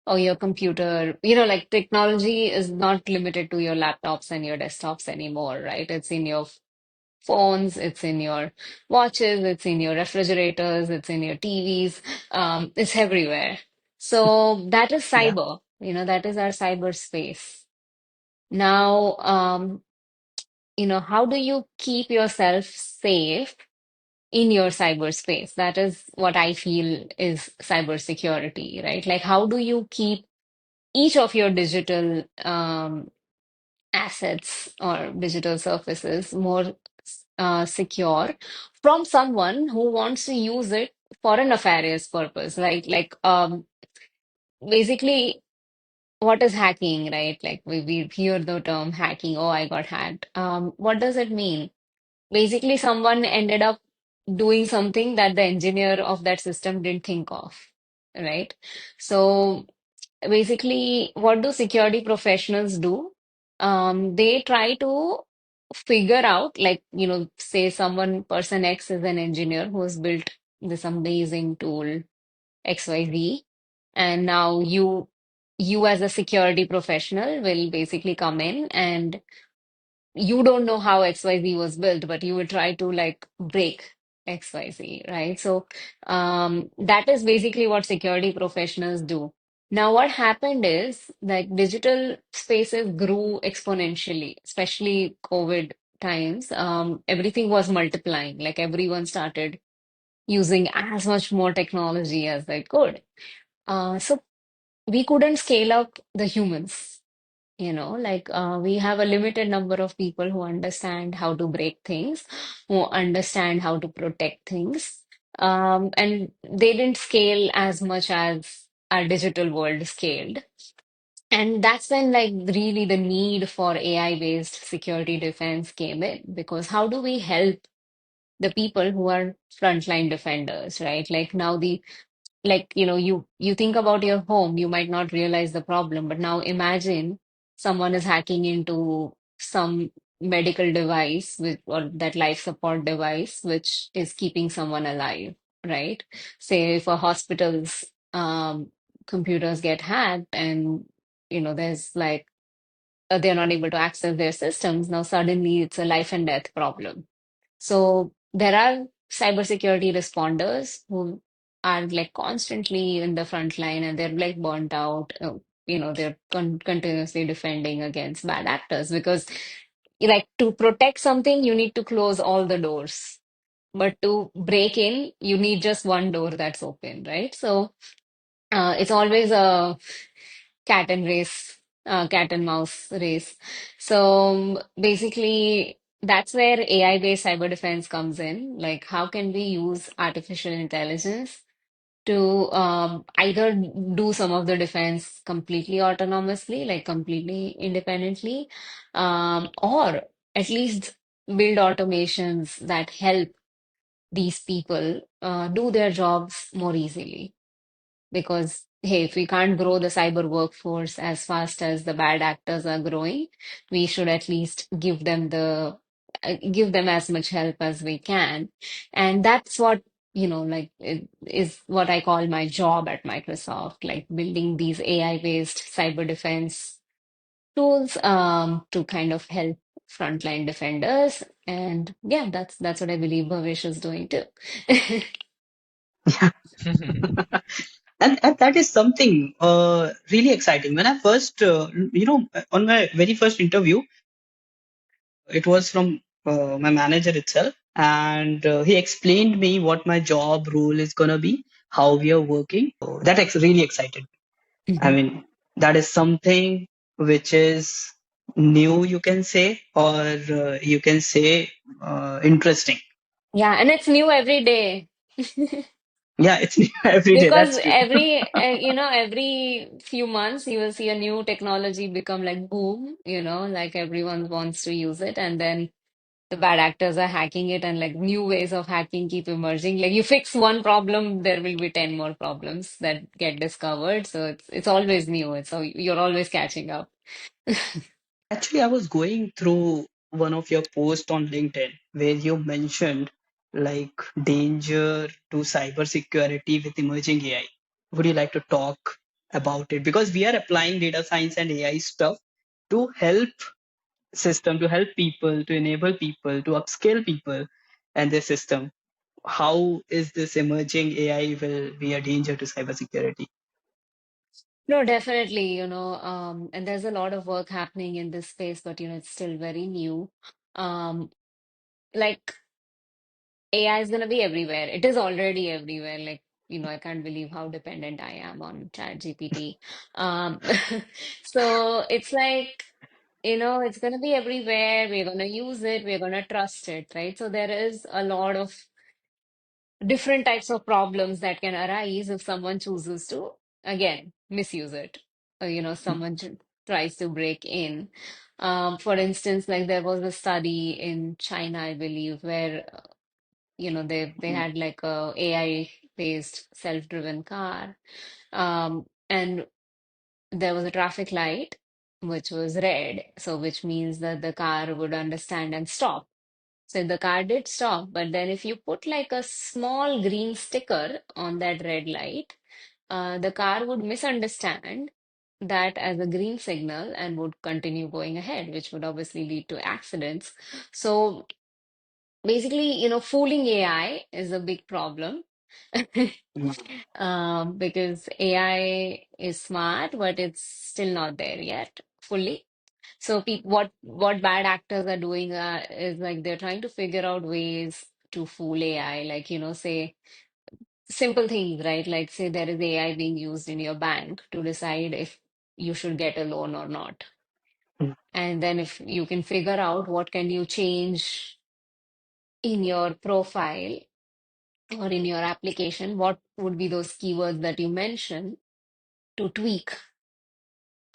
or your computer. You know, like technology is not limited to your laptops and your desktops anymore, right? It's in your phones, it's in your watches, it's in your refrigerators, it's in your TVs, it's everywhere. So that is Yeah. cyber, that is our cyberspace. Now, how do you keep yourself safe in your cyberspace? That is what I feel is cybersecurity, right? Like, how do you keep each of your digital assets or digital surfaces more secure from someone who wants to use it for a nefarious purpose, right? Like, basically, what is hacking, right? Like, we hear the term hacking. Oh, I got hacked. What does it mean? Basically, someone ended up doing something that the engineer of that system didn't think of, right? So basically, what do security professionals do? They try to figure out, like, say person X is an engineer who has built this amazing tool XYZ, and now you as a security professional will basically come in, and you don't know how XYZ was built, but you will try to like break XYZ, right? So that is basically what security professionals do. Now, what happened is that digital spaces grew exponentially, especially COVID times. Everything was multiplying, like everyone started using as much more technology as they could. So we couldn't scale up the humans, like we have a limited number of people who understand how to break things, who understand how to protect things. And they didn't scale as much as our digital world scaled. And that's when, like, really the need for AI-based security defense came in, because how do we help the people who are frontline defenders, right? Like now you think about your home, you might not realize the problem, but now imagine someone is hacking into some medical device or that life support device which is keeping someone alive, right? Say if a hospital's computers get hacked, and there's like they're not able to access their systems. Now suddenly it's a life and death problem. So there are cybersecurity responders who are like constantly in the front line, and they're like burnt out. They're continuously defending against bad actors, because like to protect something, you need to close all the doors. But to break in, you need just one door that's open, right? So it's always a cat and mouse race. So basically, that's where AI-based cyber defense comes in. Like, how can we use artificial intelligence to either do some of the defense completely autonomously, like completely independently, or at least build automations that help these people do their jobs more easily. Because, hey, if we can't grow the cyber workforce as fast as the bad actors are growing, we should at least give them as much help as we can. And that's what, like, it is what I call my job at Microsoft, like building these AI-based cyber defense tools to kind of help frontline defenders. And yeah, that's what I believe Bhavish is doing too. Yeah. And that is something really exciting. When I first, on my very first interview, it was from my manager itself, and he explained me what my job role is gonna be, how we are working. That really excited me. I Mhm. mean, that is something which is new, you can say, or you can say interesting. Yeah, and it's new every day. Yeah, it's new every day. Because That's true. every few months you will see a new technology become like boom, like everyone wants to use it, and then the bad actors are hacking it, and like new ways of hacking keep emerging. Like you fix one problem, there will be 10 more problems that get discovered. So it's always new. So you're always catching up. Actually, I was going through one of your posts on LinkedIn where you mentioned like danger to cybersecurity with emerging AI. Would you like to talk? about it, because we are applying data science and AI stuff to help system, to help people, to enable people, to upscale people and their system. How is this emerging AI will be a danger to cybersecurity? No, definitely, and there's a lot of work happening in this space, but it's still very new. Um, like AI is gonna be everywhere. It is already everywhere. Like, I can't believe how dependent I am on ChatGPT. Um, so it's like, it's gonna be everywhere. We're gonna use it, we're gonna trust it, right? So there is a lot of different types of problems that can arise if someone chooses to, again, misuse it. Someone tries to break in. For instance, like there was a study in China, I believe, where they had like a AI based self-driven car, and there was a traffic light which was red, so which means that the car would understand and stop. So the car did stop, but then if you put like a small green sticker on that red light, the car would misunderstand that as a green signal and would continue going ahead, which would obviously lead to accidents. So basically, fooling AI is a big problem. Because AI is smart, but it's still not there yet fully. So what bad actors are doing is like they're trying to figure out ways to fool AI, like say simple things, right? Like say there is AI being used in your bank to decide if you should get a loan or not. And then if you can figure out what can you change in your profile or in your application, what would be those keywords that you mentioned to tweak,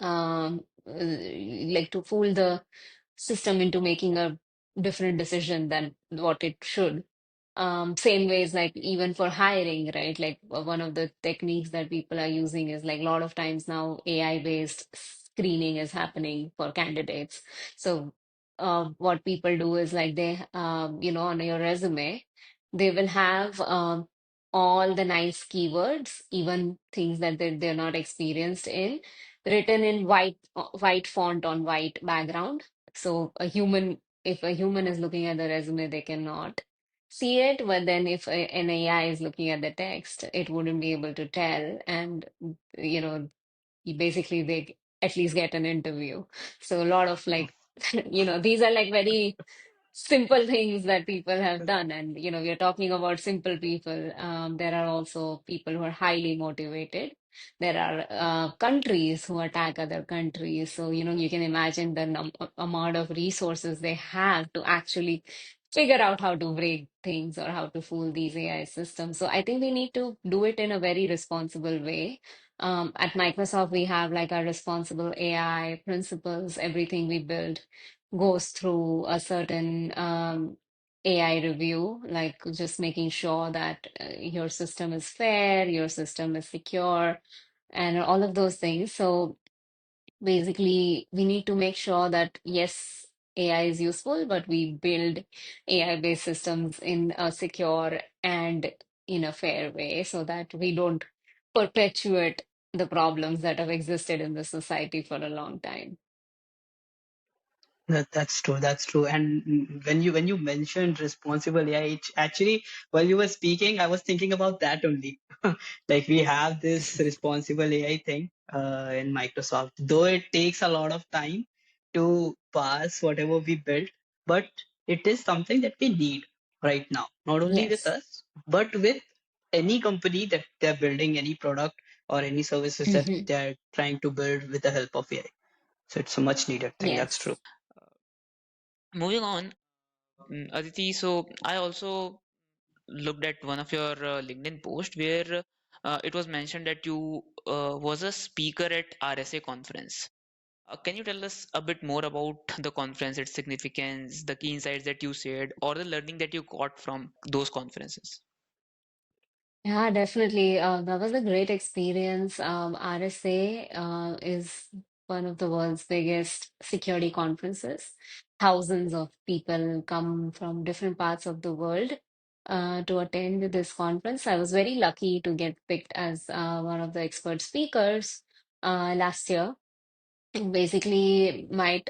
like to fool the system into making a different decision than what it should. Same ways, like even for hiring, right? Like one of the techniques that people are using is like a lot of times now AI-based screening is happening for candidates. So what people do is like on your resume, they will have all the nice keywords, even things that they're not experienced in, written in white font on white background. So if a human is looking at the resume, they cannot see it. But then if an AI is looking at the text, it wouldn't be able to tell. And you know, basically they at least get an interview. So a lot of like, these are like very simple things that people have done. And we're talking about simple people. There are also people who are highly motivated. There are countries who attack other countries. So you can imagine the amount of resources they have to actually figure out how to break things or how to fool these AI systems. So I think we need to do it in a very responsible way. At Microsoft, we have like our responsible AI principles. Everything we build goes through a certain AI review, like just making sure that your system is fair, your system is secure, and all of those things. So basically, we need to make sure that yes, AI is useful, but we build AI-based systems in a secure and in a fair way so that we don't perpetuate the problems that have existed in the society for a long time. That's true. That's true. And when you mentioned responsible AI, actually, while you were speaking, I was thinking about that only. Like we have this responsible AI thing in Microsoft, though it takes a lot of time to pass whatever we built, but it is something that we need right now. Not only with Yes. us, but with any company that they're building any product or any services that they're trying to build with the help of AI. So it's a much needed thing. That's true. Yes. Moving on, Aditi, so I also looked at one of your LinkedIn post where it was mentioned that you was a speaker at RSA conference. Can you tell us a bit more about the conference, its significance, the key insights that you shared, or the learning that you got from those conferences? Yeah, definitely. That was a great experience. RSA is one of the world's biggest security conferences. Thousands of people come from different parts of the world. to attend this conference. I was very lucky to get picked as one of the expert speakers last year. And basically,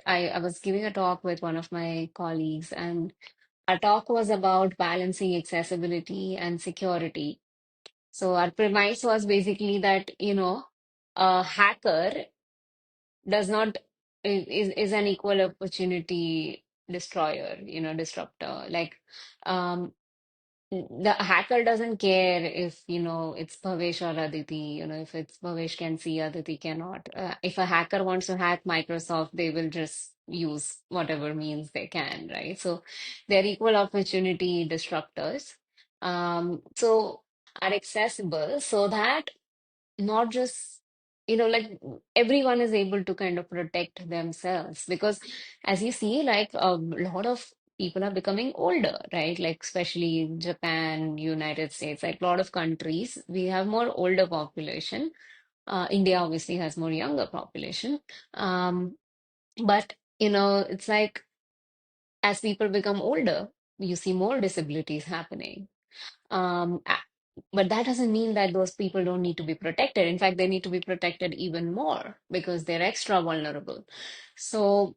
I was giving a talk with one of my colleagues, and our talk was about balancing accessibility and security. So our premise was basically that, a hacker does not is an equal opportunity destroyer, disruptor. Like, um, the hacker doesn't care if, it's Bhavesh or Aditi, if it's Bhavesh can see, Aditi cannot. If a hacker wants to hack Microsoft, they will just use whatever means they can, right? So they're equal opportunity disruptors. So are accessible so that not just like everyone is able to kind of protect themselves, because as you see, like a lot of people are becoming older, right? Like especially in Japan, United States, like a lot of countries, we have more older population. India obviously has more younger population. But it's like as people become older, you see more disabilities happening. um, a- but that doesn't mean that those people don't need to be protected. In fact, they need to be protected even more because they're extra vulnerable. So,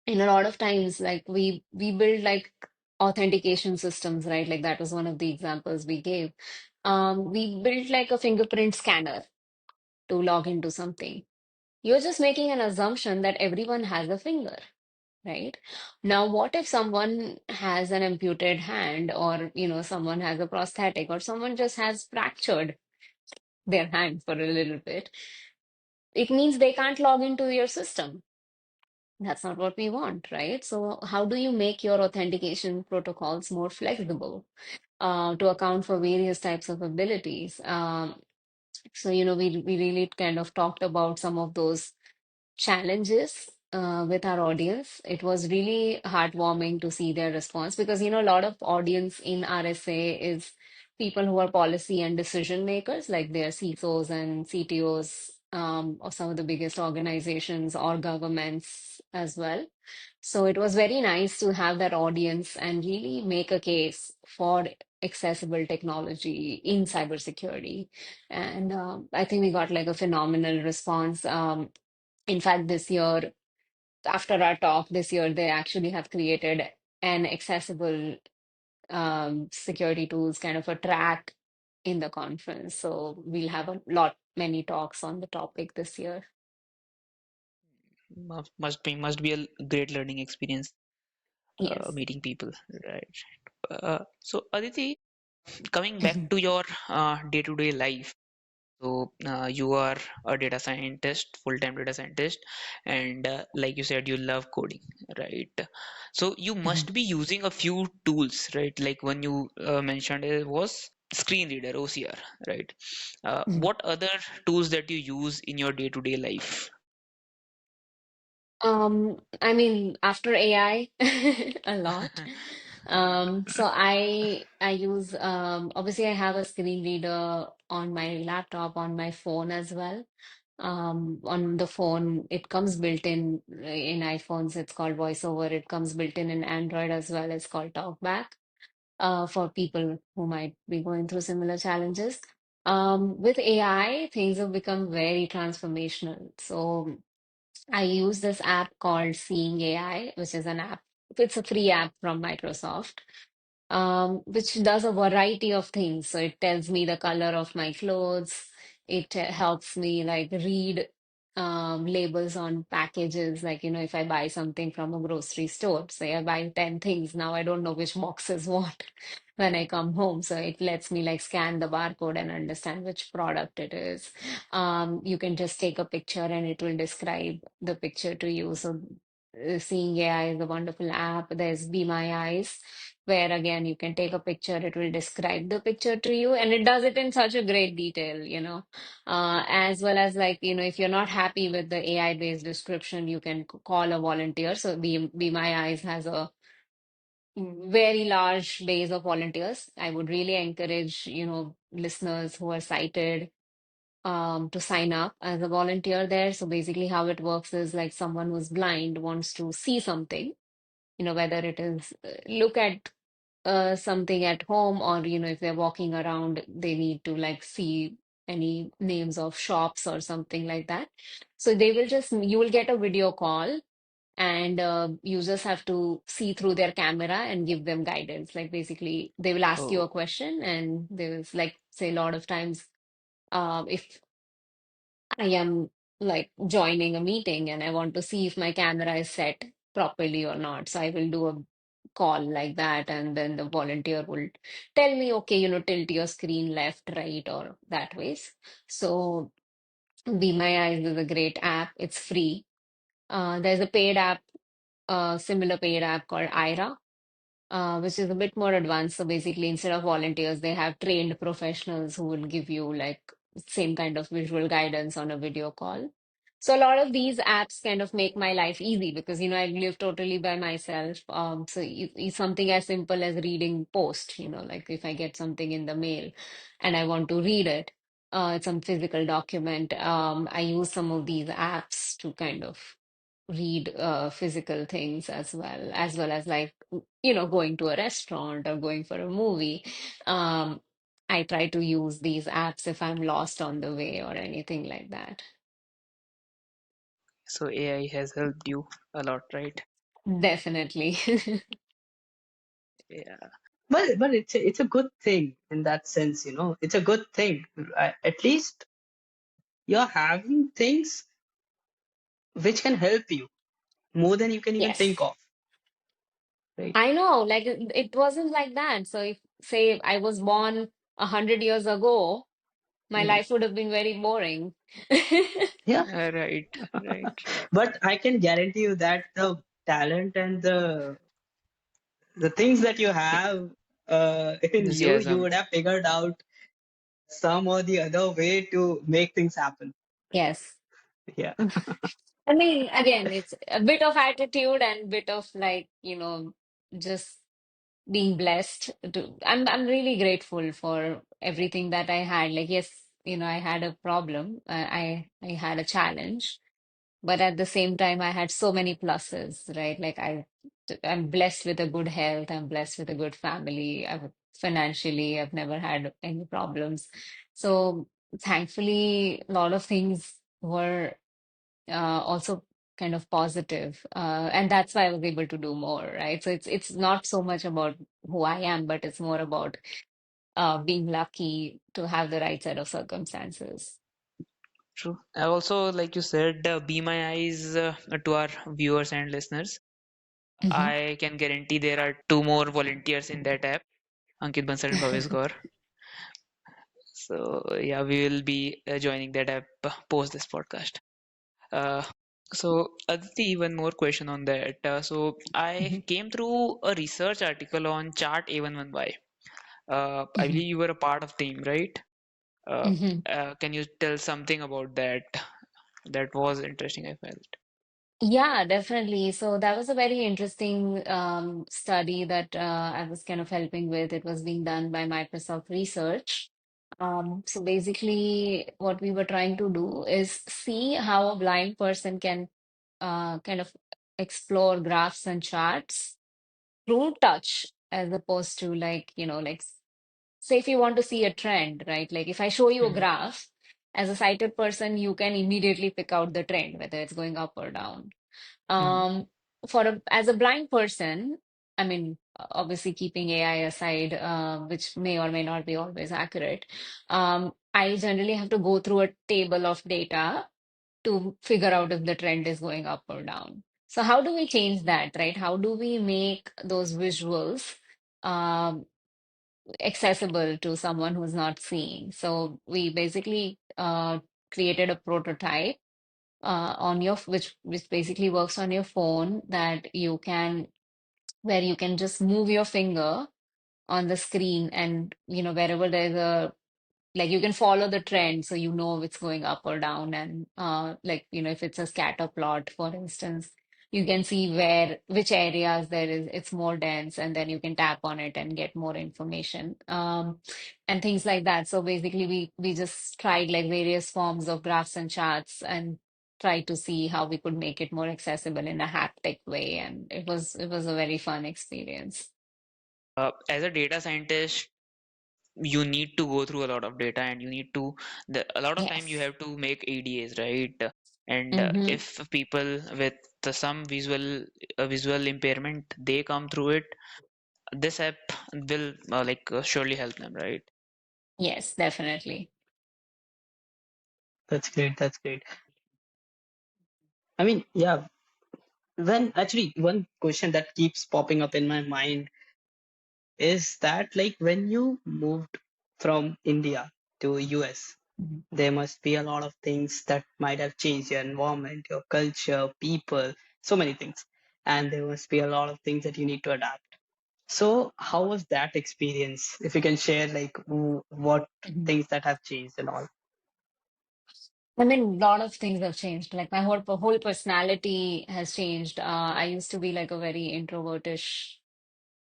in a lot of times, like we build like authentication systems, right? Like that was one of the examples we gave. We built like a fingerprint scanner to log into something. You're just making an assumption that everyone has a finger, right? Now, what if someone has an amputated hand, or someone has a prosthetic, or someone just has fractured their hand for a little bit? It means they can't log into your system. That's not what we want, right? So how do you make your authentication protocols more flexible to account for various types of abilities? So we really kind of talked about some of those challenges with our audience. It was really heartwarming to see their response, because a lot of audience in RSA is people who are policy and decision makers, like they're CISOs and CTOs of some of the biggest organizations or governments as well. So it was very nice to have that audience and really make a case for accessible technology in cybersecurity. And I think we got like a phenomenal response. In fact, this year, after our talk this year, they actually have created an accessible security tools kind of a track in the conference. So we'll have many talks on the topic this year. Must be a great learning experience, Yes. meeting people, right? So Aditi, coming back to your day-to-day life. So you are a data scientist, full-time data scientist, and like you said, you love coding, right? So you must be using a few tools, right? Like one you mentioned was screen reader, OCR, right? What other tools that you use in your day-to-day life? I mean, after AI, a lot. So I use obviously I have a screen reader on my laptop, on my phone as well. On the phone, it comes built in iPhones. It's called VoiceOver. It comes built in Android as well. It's called TalkBack. For people who might be going through similar challenges. With AI, things have become very transformational. So I use this app called Seeing AI, which is an app. It's a free app from Microsoft, which does a variety of things. So it tells me the color of my clothes. It helps me like read labels on packages. Like, if I buy something from a grocery store, say I buy 10 things, now I don't know which box is what when I come home. So it lets me like scan the barcode and understand which product it is. You can just take a picture and it will describe the picture to you. So Seeing AI is a wonderful app. There's Be My Eyes, where again you can take a picture, it will describe the picture to you, and it does it in such a great detail, as well as like, if you're not happy with the AI based description, you can call a volunteer. So Be My Eyes has a very large base of volunteers. I would really encourage, listeners who are sighted to sign up as a volunteer there. So basically how it works is like someone who's blind wants to see something, whether it is look at something at home, or if they're walking around, they need to like see any names of shops or something like that. So you will get a video call, and users have to see through their camera and give them guidance. Like basically, they will ask you Oh, a question, and they will like say a lot of times, if I am like joining a meeting and I want to see if my camera is set properly or not. So I will do a call like that, and then the volunteer will tell me, okay, tilt your screen left, right, or that ways. So Be My Eyes is a great app. It's free. There's a paid app, similar paid app called Ira, which is a bit more advanced. So basically, instead of volunteers, they have trained professionals who will give you like same kind of visual guidance on a video call. So a lot of these apps kind of make my life easy because I live totally by myself. So it's something as simple as reading post. Like if I get something in the mail and I want to read it, it's some physical document. I use some of these apps to kind of read physical things as well as like going to a restaurant or going for a movie. I try to use these apps if I'm lost on the way or anything like that. so AI has helped you a lot, right? Definitely. Yeah. But it's a good thing in that sense, it's a good thing. At least you're having things which can help you more than you can even think Yes, of, right? I know, like it wasn't like that. So if say I was born 100 years ago, my Mhm. life would have been very boring. Yeah. Right, right, right. But I can guarantee you that the talent and the things that you have in you Enthusiasm. would have figured out some or the other way to make things happen. Yes. Yeah. I mean, again, it's a bit of attitude and bit of like, just being blessed to I'm really grateful for everything that I had. Like, yes, I had a problem. I had a challenge, but at the same time I had so many pluses, right? Like I'm blessed with a good health, I'm blessed with a good family. Financially, I've never had any problems. So thankfully a lot of things were also kind of positive. And that's why I was able to do more, right? So it's not so much about who I am, but it's more about being lucky to have the right set of circumstances. True. I also, like you said, Be My Eyes to our viewers and listeners. Hmm. I can guarantee there are two more volunteers in that app, Ankit Bansal and Bhavesh Gaur. So yeah, we will be joining that app post this podcast. Uh, so Aditi, one more question on that. So I Hmm. came through a research article on Chart A11Y. I Hmm. believe you were a part of team, right? Uh, Hmm. can you tell something about that? That was interesting, I felt. Yeah, definitely. So that was a very interesting study that I was kind of helping with. It was being done by Microsoft Research. So basically, what we were trying to do is see how a blind person can kind of explore graphs and charts through touch, as opposed to like, say if you want to see a trend, right? Like if I show you a Mhm. graph, as a sighted person, you can immediately pick out the trend, whether it's going up or down. Mhm. Um, as a blind person, I mean, obviously keeping AI aside, which may or may not be always accurate, I generally have to go through a table of data to figure out if the trend is going up or down. So how do we change that, right? How do we make those visuals um, accessible to someone who's not seeing? So we basically created a prototype on your which basically works on your phone, that you can where you can just move your finger on the screen, and wherever there's a like you can follow the trend, so you know if it's going up or down. And like if it's a scatter plot, for instance, you can see which areas it's more dense, and then you can tap on it and get more information, and things like that. So basically we just tried like various forms of graphs and charts and tried to see how we could make it more accessible in a haptic way, and it was a very fun experience. As a data scientist, you need to go through a lot of data, and you need to a lot of time you Yes. have to make ADAs, right? And Mm-hmm. if people with some visual impairment, they come through it, this app will surely help them, right? Yes, definitely. That's great. That's great. I mean, yeah, when actually one question that keeps popping up in my mind is that like when you moved from India to US, Mhm. there must be a lot of things that might have changed your environment, your culture, people, so many things. And there must be a lot of things that you need to adapt. So, how was that experience? If you can share, like, what Mhm. things that have changed and all. I mean, a lot of things have changed. Like my whole personality has changed. I used to be like a very introvertish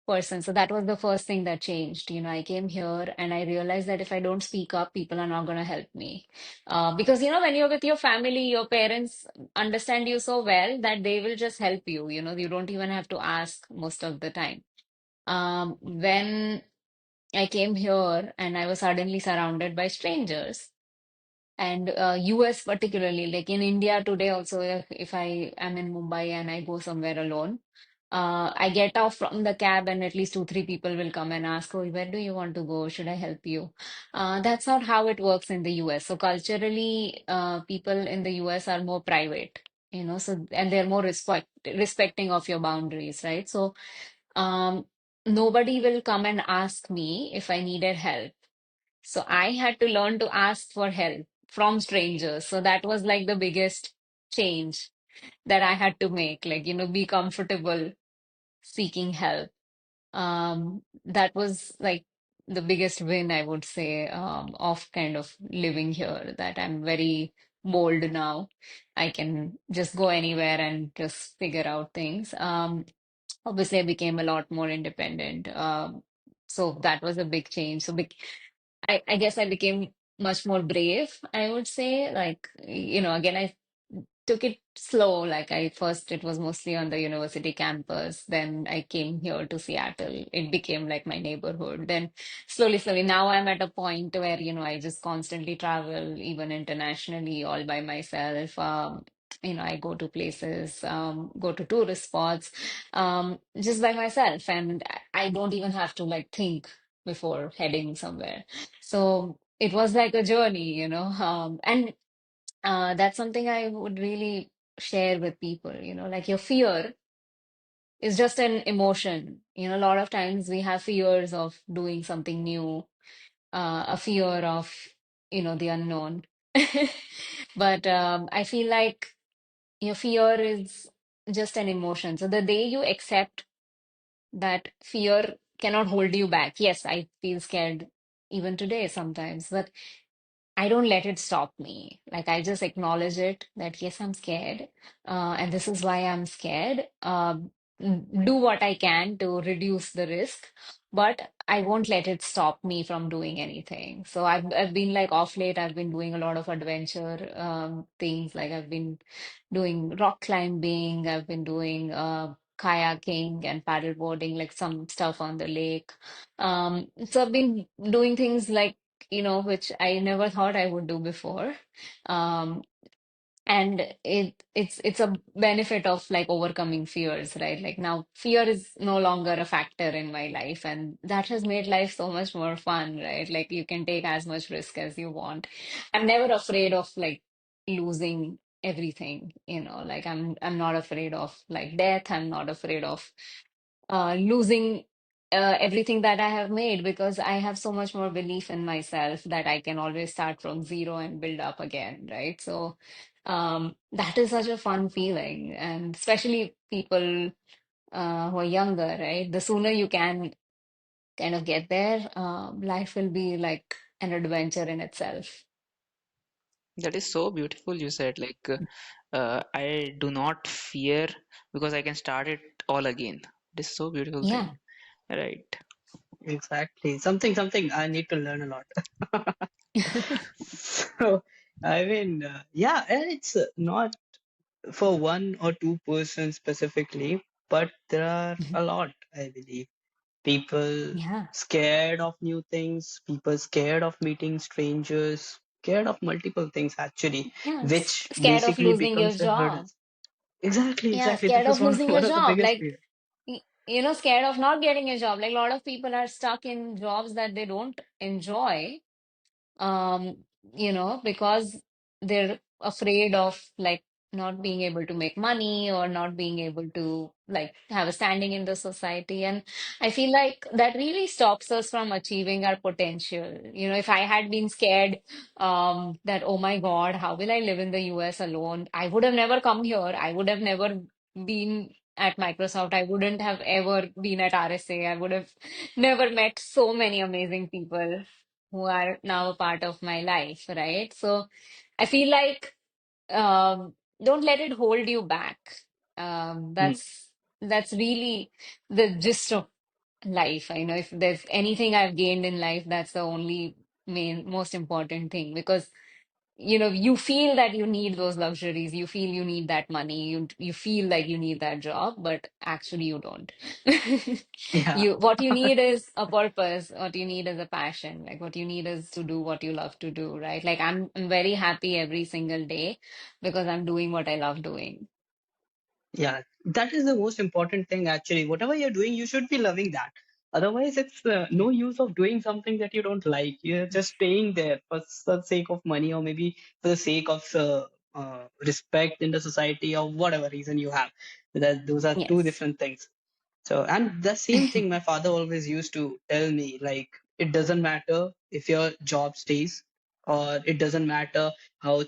person. So that was the first thing that changed. I came here and I realized that if I don't speak up, people are not going to help me. Because, when you're with your family, your parents understand you so well that they will just help you. You don't even have to ask most of the time. When I came here and I was suddenly surrounded by strangers, and US particularly, like in India today also, if I am in Mumbai and I go somewhere alone, I get off from the cab and at least two, three people will come and ask, oh, where do you want to go? Should I help you? That's not how it works in the US. So culturally, people in the US are more private, so and they're more respecting of your boundaries, right? So um, nobody will come and ask me if I needed help. So I had to learn to ask for help from strangers. So that was like the biggest change that I had to make, like, be comfortable seeking help. That was like the biggest win, I would say, of kind of living here, that I'm very bold now. I can just go anywhere and just figure out things. Obviously, I became a lot more independent. So that was a big change. So I guess I became much more brave, I would say. Like, again, I took it slow. Like I first, it was mostly on the university campus. Then I came here to Seattle. It became like my neighborhood. Then slowly, now I'm at a point where, I just constantly travel, even internationally, all by myself. I go to places, go to tourist spots, just by myself. And I don't even have to like think before heading somewhere. So it was like a journey, and that's something I would really share with people, like your fear is just an emotion. A lot of times we have fears of doing something new, a fear of, the unknown. But I feel like your fear is just an emotion. So the day you accept that fear cannot hold you back. Yes, I feel scared even today sometimes, but I don't let it stop me. Like I just acknowledge it that yes, I'm scared, and this is why I'm scared. Do what I can to reduce the risk, but I won't let it stop me from doing anything. So I've been like off late. I've been doing a lot of adventure things. Like I've been doing rock climbing. I've been doing kayaking and paddleboarding, like some stuff on the lake. So I've been doing things like which I never thought I would do before. Um, and it's a benefit of like overcoming fears, right? Like now fear is no longer a factor in my life, and that has made life so much more fun, right? Like you can take as much risk as you want. I'm never afraid of like losing everything, like I'm not afraid of like death. I'm not afraid of losing everything that I have made, because I have so much more belief in myself that I can always start from zero and build up again, right? So that is such a fun feeling, and especially people who are younger, right? The sooner you can kind of get there, life will be like an adventure in itself. That is so beautiful, you said. I do not fear because I can start it all again. This is so beautiful Yeah. thing, right? Exactly. Something I need to learn a lot. So, I mean, yeah, and it's not for one or two persons specifically, but there are a lot, I believe. People Yeah. scared of new things, people scared of meeting strangers, scared of multiple things actually, Yeah. which Scared of basically losing your becomes a hurdle. job. Exactly, Yeah, exactly. scared That of was one, losing your one of the job. biggest Like, fear. scared of not getting a job. Like, a lot of people are stuck in jobs that they don't enjoy, um, because they're afraid of like not being able to make money or not being able to like have a standing in the society. And I feel like that really stops us from achieving our potential. If I had been scared that, oh my God, how will I live in the US alone? I would have never come here. I would have never been at Microsoft. I wouldn't have ever been at RSA. I would have never met so many amazing people who are now a part of my life, right? So I feel like don't let it hold you back. Hmm. That's really the gist of life. I know if there's anything I've gained in life, that's the only most important thing because you feel that you need those luxuries, you feel you need that money, you feel like you need that job, but actually you don't. Yeah, What you need is a purpose, what you need is a passion, like what you need is to do what you love to do, right? Like I'm very happy every single day because I'm doing what I love doing. yeah. That is the most important thing actually. Whatever you're doing, you should be loving that. Otherwise, it's Yeah. no use of doing something that you don't like. You're just staying there for the sake of money or maybe for the sake of respect in the society or whatever reason you have. That those are two Yes. different things. So, and the same thing my father always used to tell me, like, it doesn't matter if your job stays, or it doesn't matter how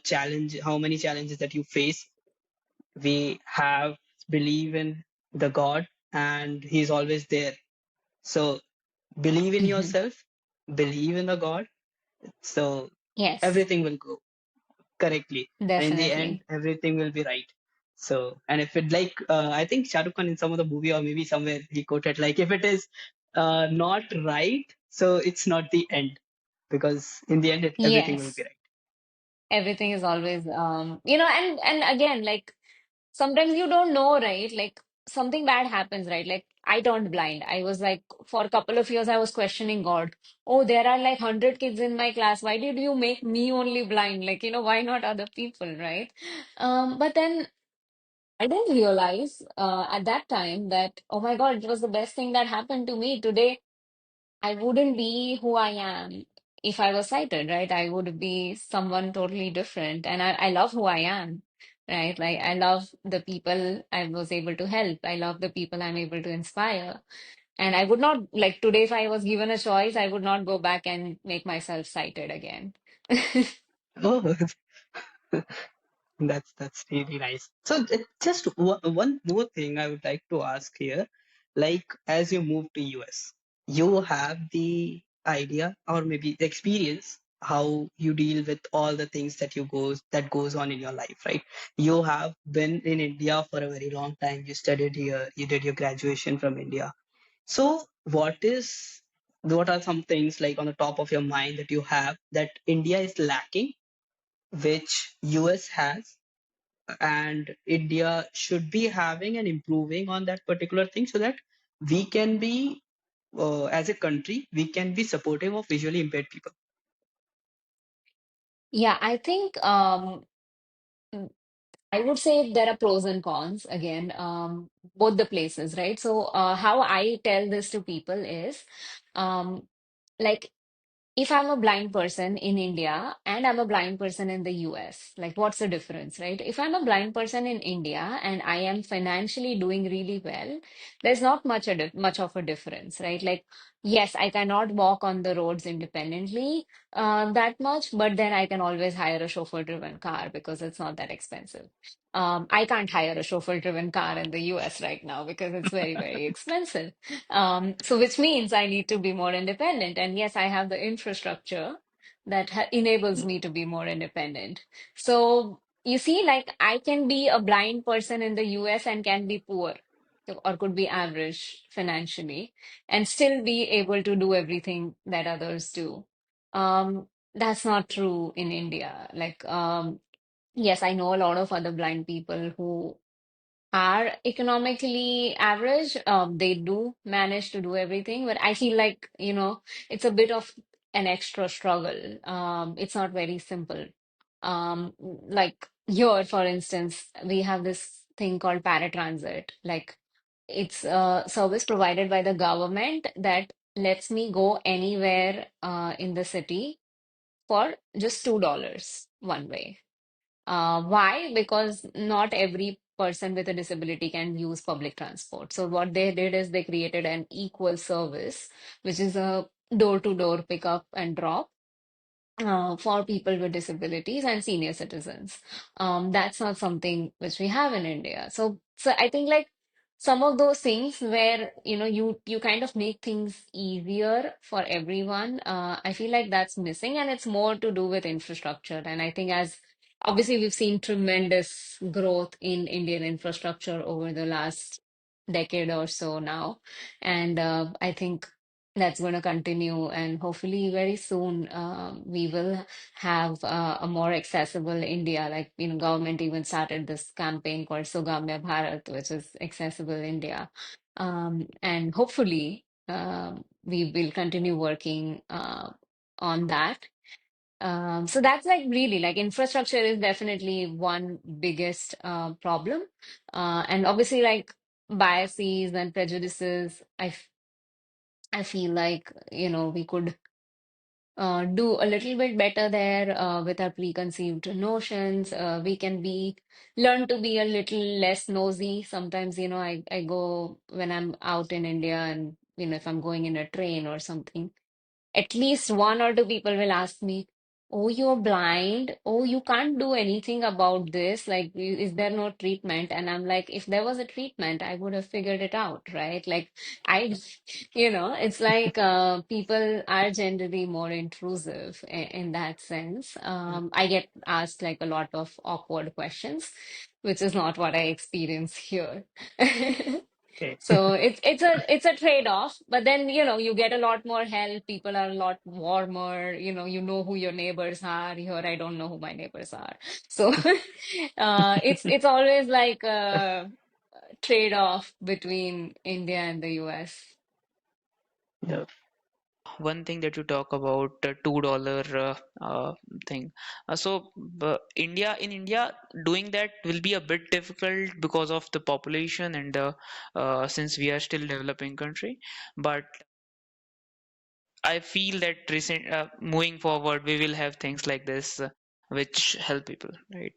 many challenges that you face. We have believe in the God, and He's always there. So, believe in Mhm. yourself, believe in the God. So, Yes, everything will go correctly. And in the end, definitely. everything will be right. So, and if it like, I think Shah Rukh Khan in some of the movie or maybe somewhere he quoted like, if it is not right, so it's not the end, because in the end, everything will be Yes, right. everything is always and again, like sometimes you don't know, right? Like something bad happens, right? Like I turned blind. I was like, for a couple of years, I was questioning God. Oh, there are like 100 kids in my class. Why did you make me only blind? Like, why not other people, right? But then I didn't realize at that time that, oh my God, it was the best thing that happened to me today. I wouldn't be who I am if I was sighted, right? I would be someone totally different. And I love who I am, right? Like, I love the people I was able to help. I love the people I'm able to inspire. And I would not, like, today, if I was given a choice, I would not go back and make myself sighted again. Oh, that's really nice. So just one more thing I would like to ask here, like as you move to US, you have the idea or maybe the experience how you deal with all the things that goes on in your life, right? You have been in India for a very long time. You studied here. You did your graduation from India. So what are some things like on the top of your mind that you have that India is lacking, which US has? And India should be having and improving on that particular thing so that we can be, as a country, we can be supportive of visually impaired people. Yeah, I think I would say there are pros and cons again, both the places, right? So, how I tell this to people is, um, like if I'm a blind person in India and I'm a blind person in the US, like what's the difference, right? If I'm a blind person in India and I am financially doing really well, there's not much of a difference, right? Like, yes, I cannot walk on the roads independently that much, but then I can always hire a chauffeur-driven car because it's not that expensive. I can't hire a chauffeur-driven car in the US right now because it's very, very expensive. So which means I need to be more independent. And yes, I have the infrastructure that enables me to be more independent. So you see, like I can be a blind person in the US and can be poor or could be average financially and still be able to do everything that others do. That's not true in India. Like, yes, I know a lot of other blind people who are economically average. They do manage to do everything, but I feel like, it's a bit of an extra struggle. It's not very simple. Like here, for instance, we have this thing called paratransit. Like it's a service provided by the government that lets me go anywhere in the city for just $2 one way. Why? Because not every person with a disability can use public transport. So what they did is they created an equal service, which is a door-to-door pickup and drop for people with disabilities and senior citizens. That's not something which we have in India. So I think like some of those things where you kind of make things easier for everyone. I feel like that's missing, and it's more to do with infrastructure. And I think as obviously we've seen tremendous growth in Indian infrastructure over the last decade or so now, and I think that's going to continue, and hopefully very soon we will have a more accessible India. Like, government even started this campaign called Sugamya Bharat, which is accessible India. And hopefully we will continue working on that. So that's like really like infrastructure is definitely one biggest problem. And obviously like biases and prejudices, I feel like, we could do a little bit better there with our preconceived notions. We can learn to be a little less nosy. Sometimes, I go when I'm out in India and, if I'm going in a train or something, at least one or two people will ask me, "Oh, you're blind. Oh, you can't do anything about this. Like, is there no treatment?" And I'm like, if there was a treatment, I would have figured it out, right? Like, I, it's like people are generally more intrusive in that sense. I get asked like a lot of awkward questions, which is not what I experience here. Okay. So it's a trade-off, but then you get a lot more help. People are a lot warmer. You know who your neighbors are. Here, I don't know who my neighbors are. So it's always like a trade-off between India and the US. Yeah. One thing that you talk about, $2 thing. In India, doing that will be a bit difficult because of the population and since we are still developing country. But I feel that moving forward, we will have things like this which help people, right?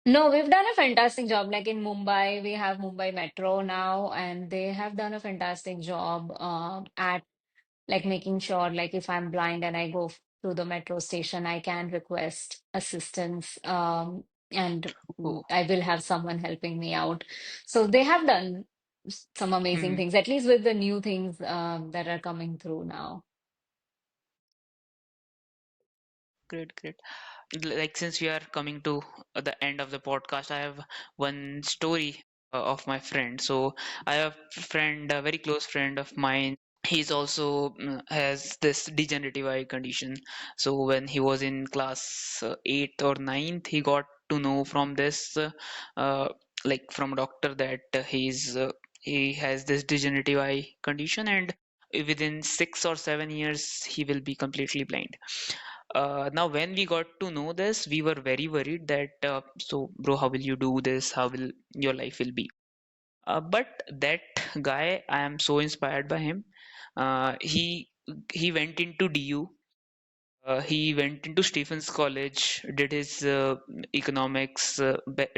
No, we've done a fantastic job. Like in Mumbai, we have Mumbai Metro now, and they have done a fantastic job at like making sure, like if I'm blind and I go to the metro station, I can request assistance, and Oh. I will have someone helping me out. So they have done some amazing Hmm. things, at least with the new things that are coming through now. Great, great. Like since we are coming to the end of the podcast, I have one story of my friend. So I have a friend, a very close friend of mine. He's also has this degenerative eye condition. So when he was in class 8th or ninth, he got to know from this uh, like from a doctor that he has this degenerative eye condition, and within 6 or 7 years he will be completely blind. Now, when we got to know this, we were very worried that, so, bro, how will you do this? How will your life will be? But that guy, I am so inspired by him. He went into DU. He went into Stephens College, did his economics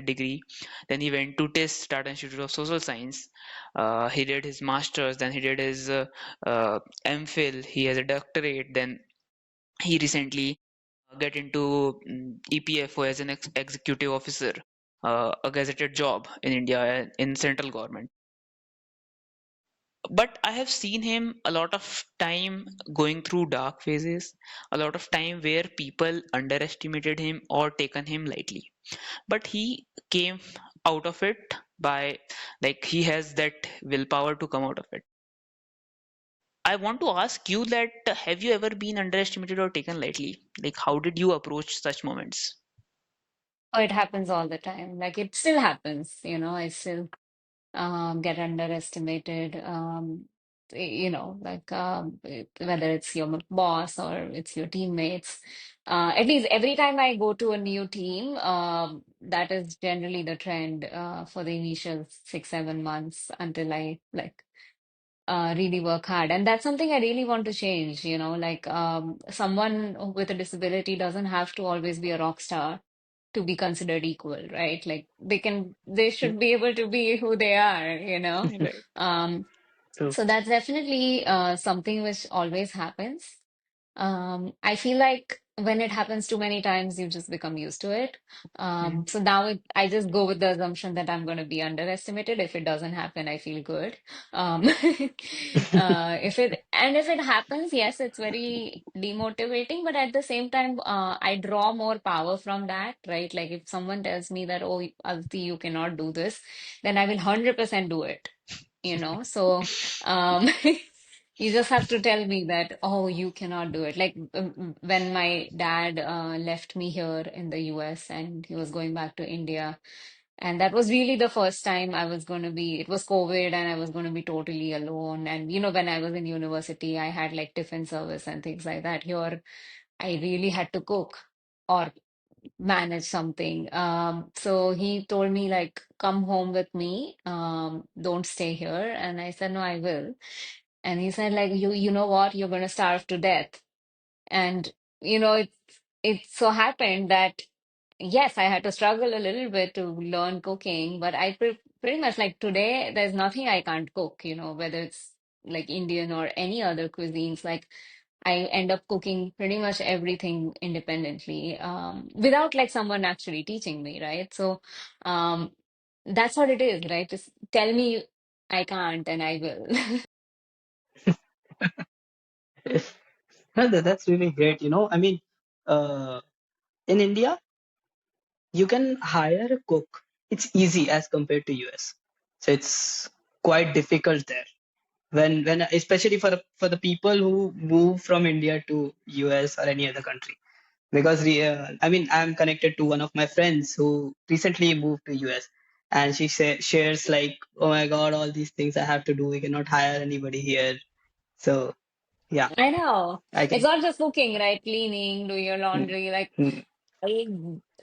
degree. Then he went to TIS, Tata Institute of Social Science. He did his masters. Then he did his MPhil. He has a doctorate. Then he recently get into EPFO as an executive officer, a gazetted job in India in central government. But I have seen him a lot of time going through dark phases, a lot of time where people underestimated him or taken him lightly. But he came out of it by like he has that willpower to come out of it. I want to ask you that have you ever been underestimated or taken lightly? Like how did you approach such moments? Oh, it happens all the time. Like it still happens, it still. get underestimated. Like whether it's your boss or it's your teammates. At least every time I go to a new team, that is generally the trend for the initial 6, 7 months until I like really work hard. And that's something I really want to change, like someone with a disability doesn't have to always be a rock star to be considered equal, right? Like they should be able to be who they are. Right. Um, True. so that's definitely something which always happens. I feel like when it happens too many times, you just become used to it. Mhm. So now I just go with the assumption that I'm going to be underestimated. If it doesn't happen, I feel good. If it happens, yes, it's very demotivating, but at the same time, I draw more power from that, right? Like if someone tells me that, oh, Aditi, you cannot do this, then I will 100% do it, So, um, you just have to tell me that, oh, you cannot do it. Like when my dad left me here in the US and he was going back to India. And that was really the first time it was COVID and I was going to be totally alone. And, when I was in university, I had like tiffin service and things like that. Here, I really had to cook or manage something. So he told me like, come home with me. Don't stay here. And I said, no, I will. And he said, like, you know what? You're going to starve to death. And, it so happened that, yes, I had to struggle a little bit to learn cooking, but pretty much like today, there's nothing I can't cook, whether it's like Indian or any other cuisines. Like, I end up cooking pretty much everything independently, without like someone actually teaching me, right? So, um, that's what it is, right? Just tell me I can't and I will. No, that's really great. I mean, uh, in India, you can hire a cook. It's easy as compared to US. So it's quite difficult there. When especially for the people who move from India to US or any other country. Because I mean, I'm connected to one of my friends who recently moved to US, and shares like, oh my God, all these things I have to do. We cannot hire anybody here. So yeah, I know. I It's can. not just cooking, right? Cleaning, doing your Mm, laundry. Like mm. I,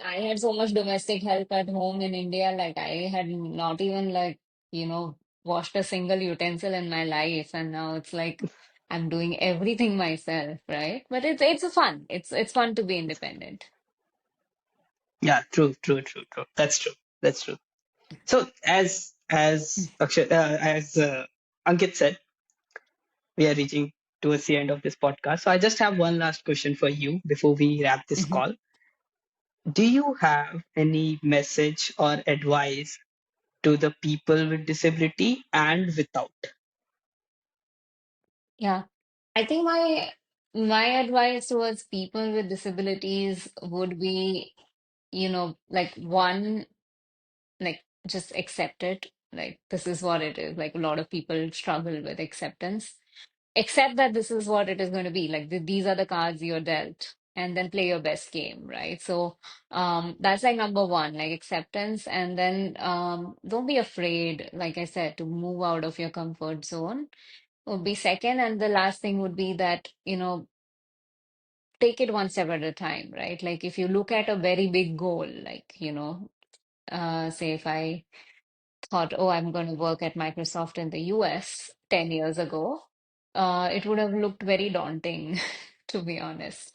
I had so much domestic help at home in India. Like I had not even like, washed a single utensil in my life. And now it's like I'm doing everything myself, right? But it's a fun. It's fun to be independent. Yeah, true, true, true, true. That's true. That's true. So as Ankit said, we are reaching towards the end of this podcast. So I just have one last question for you before we wrap this Mhm. call. Do you have any message or advice to the people with disability and without? Yeah. I think my advice towards people with disabilities would be, like one, like just accept it. Like this is what it is. Like a lot of people struggle with acceptance. Accept that this is what it is going to be. Like these are the cards you're dealt, and then play your best game, right? So that's like number one, like acceptance, and then don't be afraid, like I said, to move out of your comfort zone would be second. And the last thing would be that, take it one step at a time, right? Like if you look at a very big goal, like, say if I thought, oh, I'm going to work at Microsoft in the US 10 years ago, it would have looked very daunting, to be honest,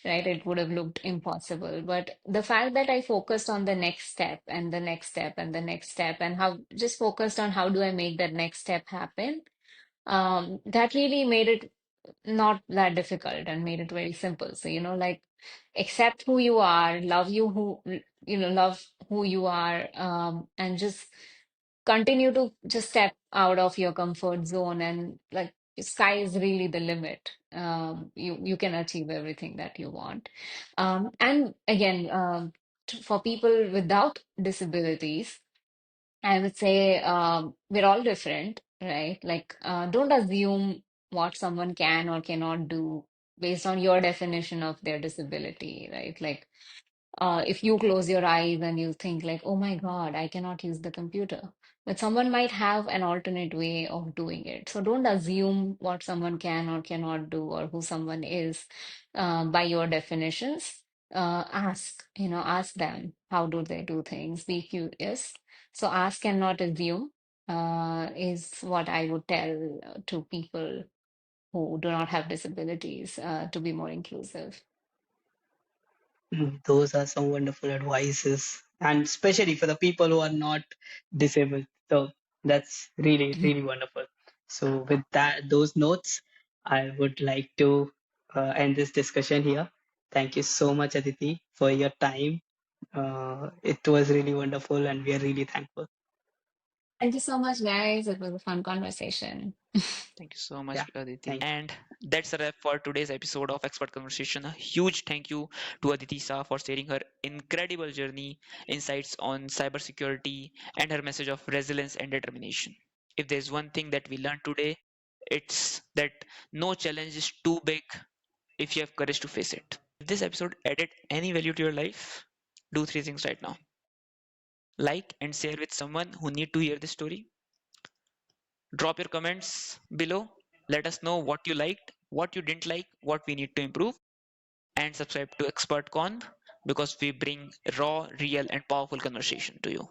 right? It would have looked impossible. But the fact that I focused on the next step and the next step and the next step and how just focused on how do I make that next step happen, that really made it not that difficult and made it very simple. So, like accept who you are, love who you are, and just continue to just step out of your comfort zone and like sky is really the limit. You can achieve everything that you want. And again, for people without disabilities, I would say we're all different, right? Like, don't assume what someone can or cannot do based on your definition of their disability, right? Like, if you close your eyes and you think like, oh my God, I cannot use the computer. but someone might have an alternate way of doing it. So don't assume what someone can or cannot do or who someone is by your definitions. Ask them how do they do things. Be curious. So ask and not assume is what I would tell to people who do not have disabilities to be more inclusive. Those are some wonderful advices, and especially for the people who are not disabled. So that's really, really wonderful. So with that, those notes, I would like to end this discussion here. Thank you so much, Aditi, for your time. It was really wonderful, and we are really thankful. Thank you so much, guys. It was a fun conversation. Thank you so Yeah, much, Aditi. thank you. And that's a wrap for today's episode of Expert Conversation. A huge thank you to Aditi Shah for sharing her incredible journey, insights on cybersecurity, and her message of resilience and determination. If there's one thing that we learned today, it's that no challenge is too big if you have courage to face it. If this episode added any value to your life, do three things right now. Like and share with someone who need to hear this story. Drop your comments below. Let us know what you liked, what you didn't like, what we need to improve, and subscribe to ExpertConv because we bring raw, real, and powerful conversation to you.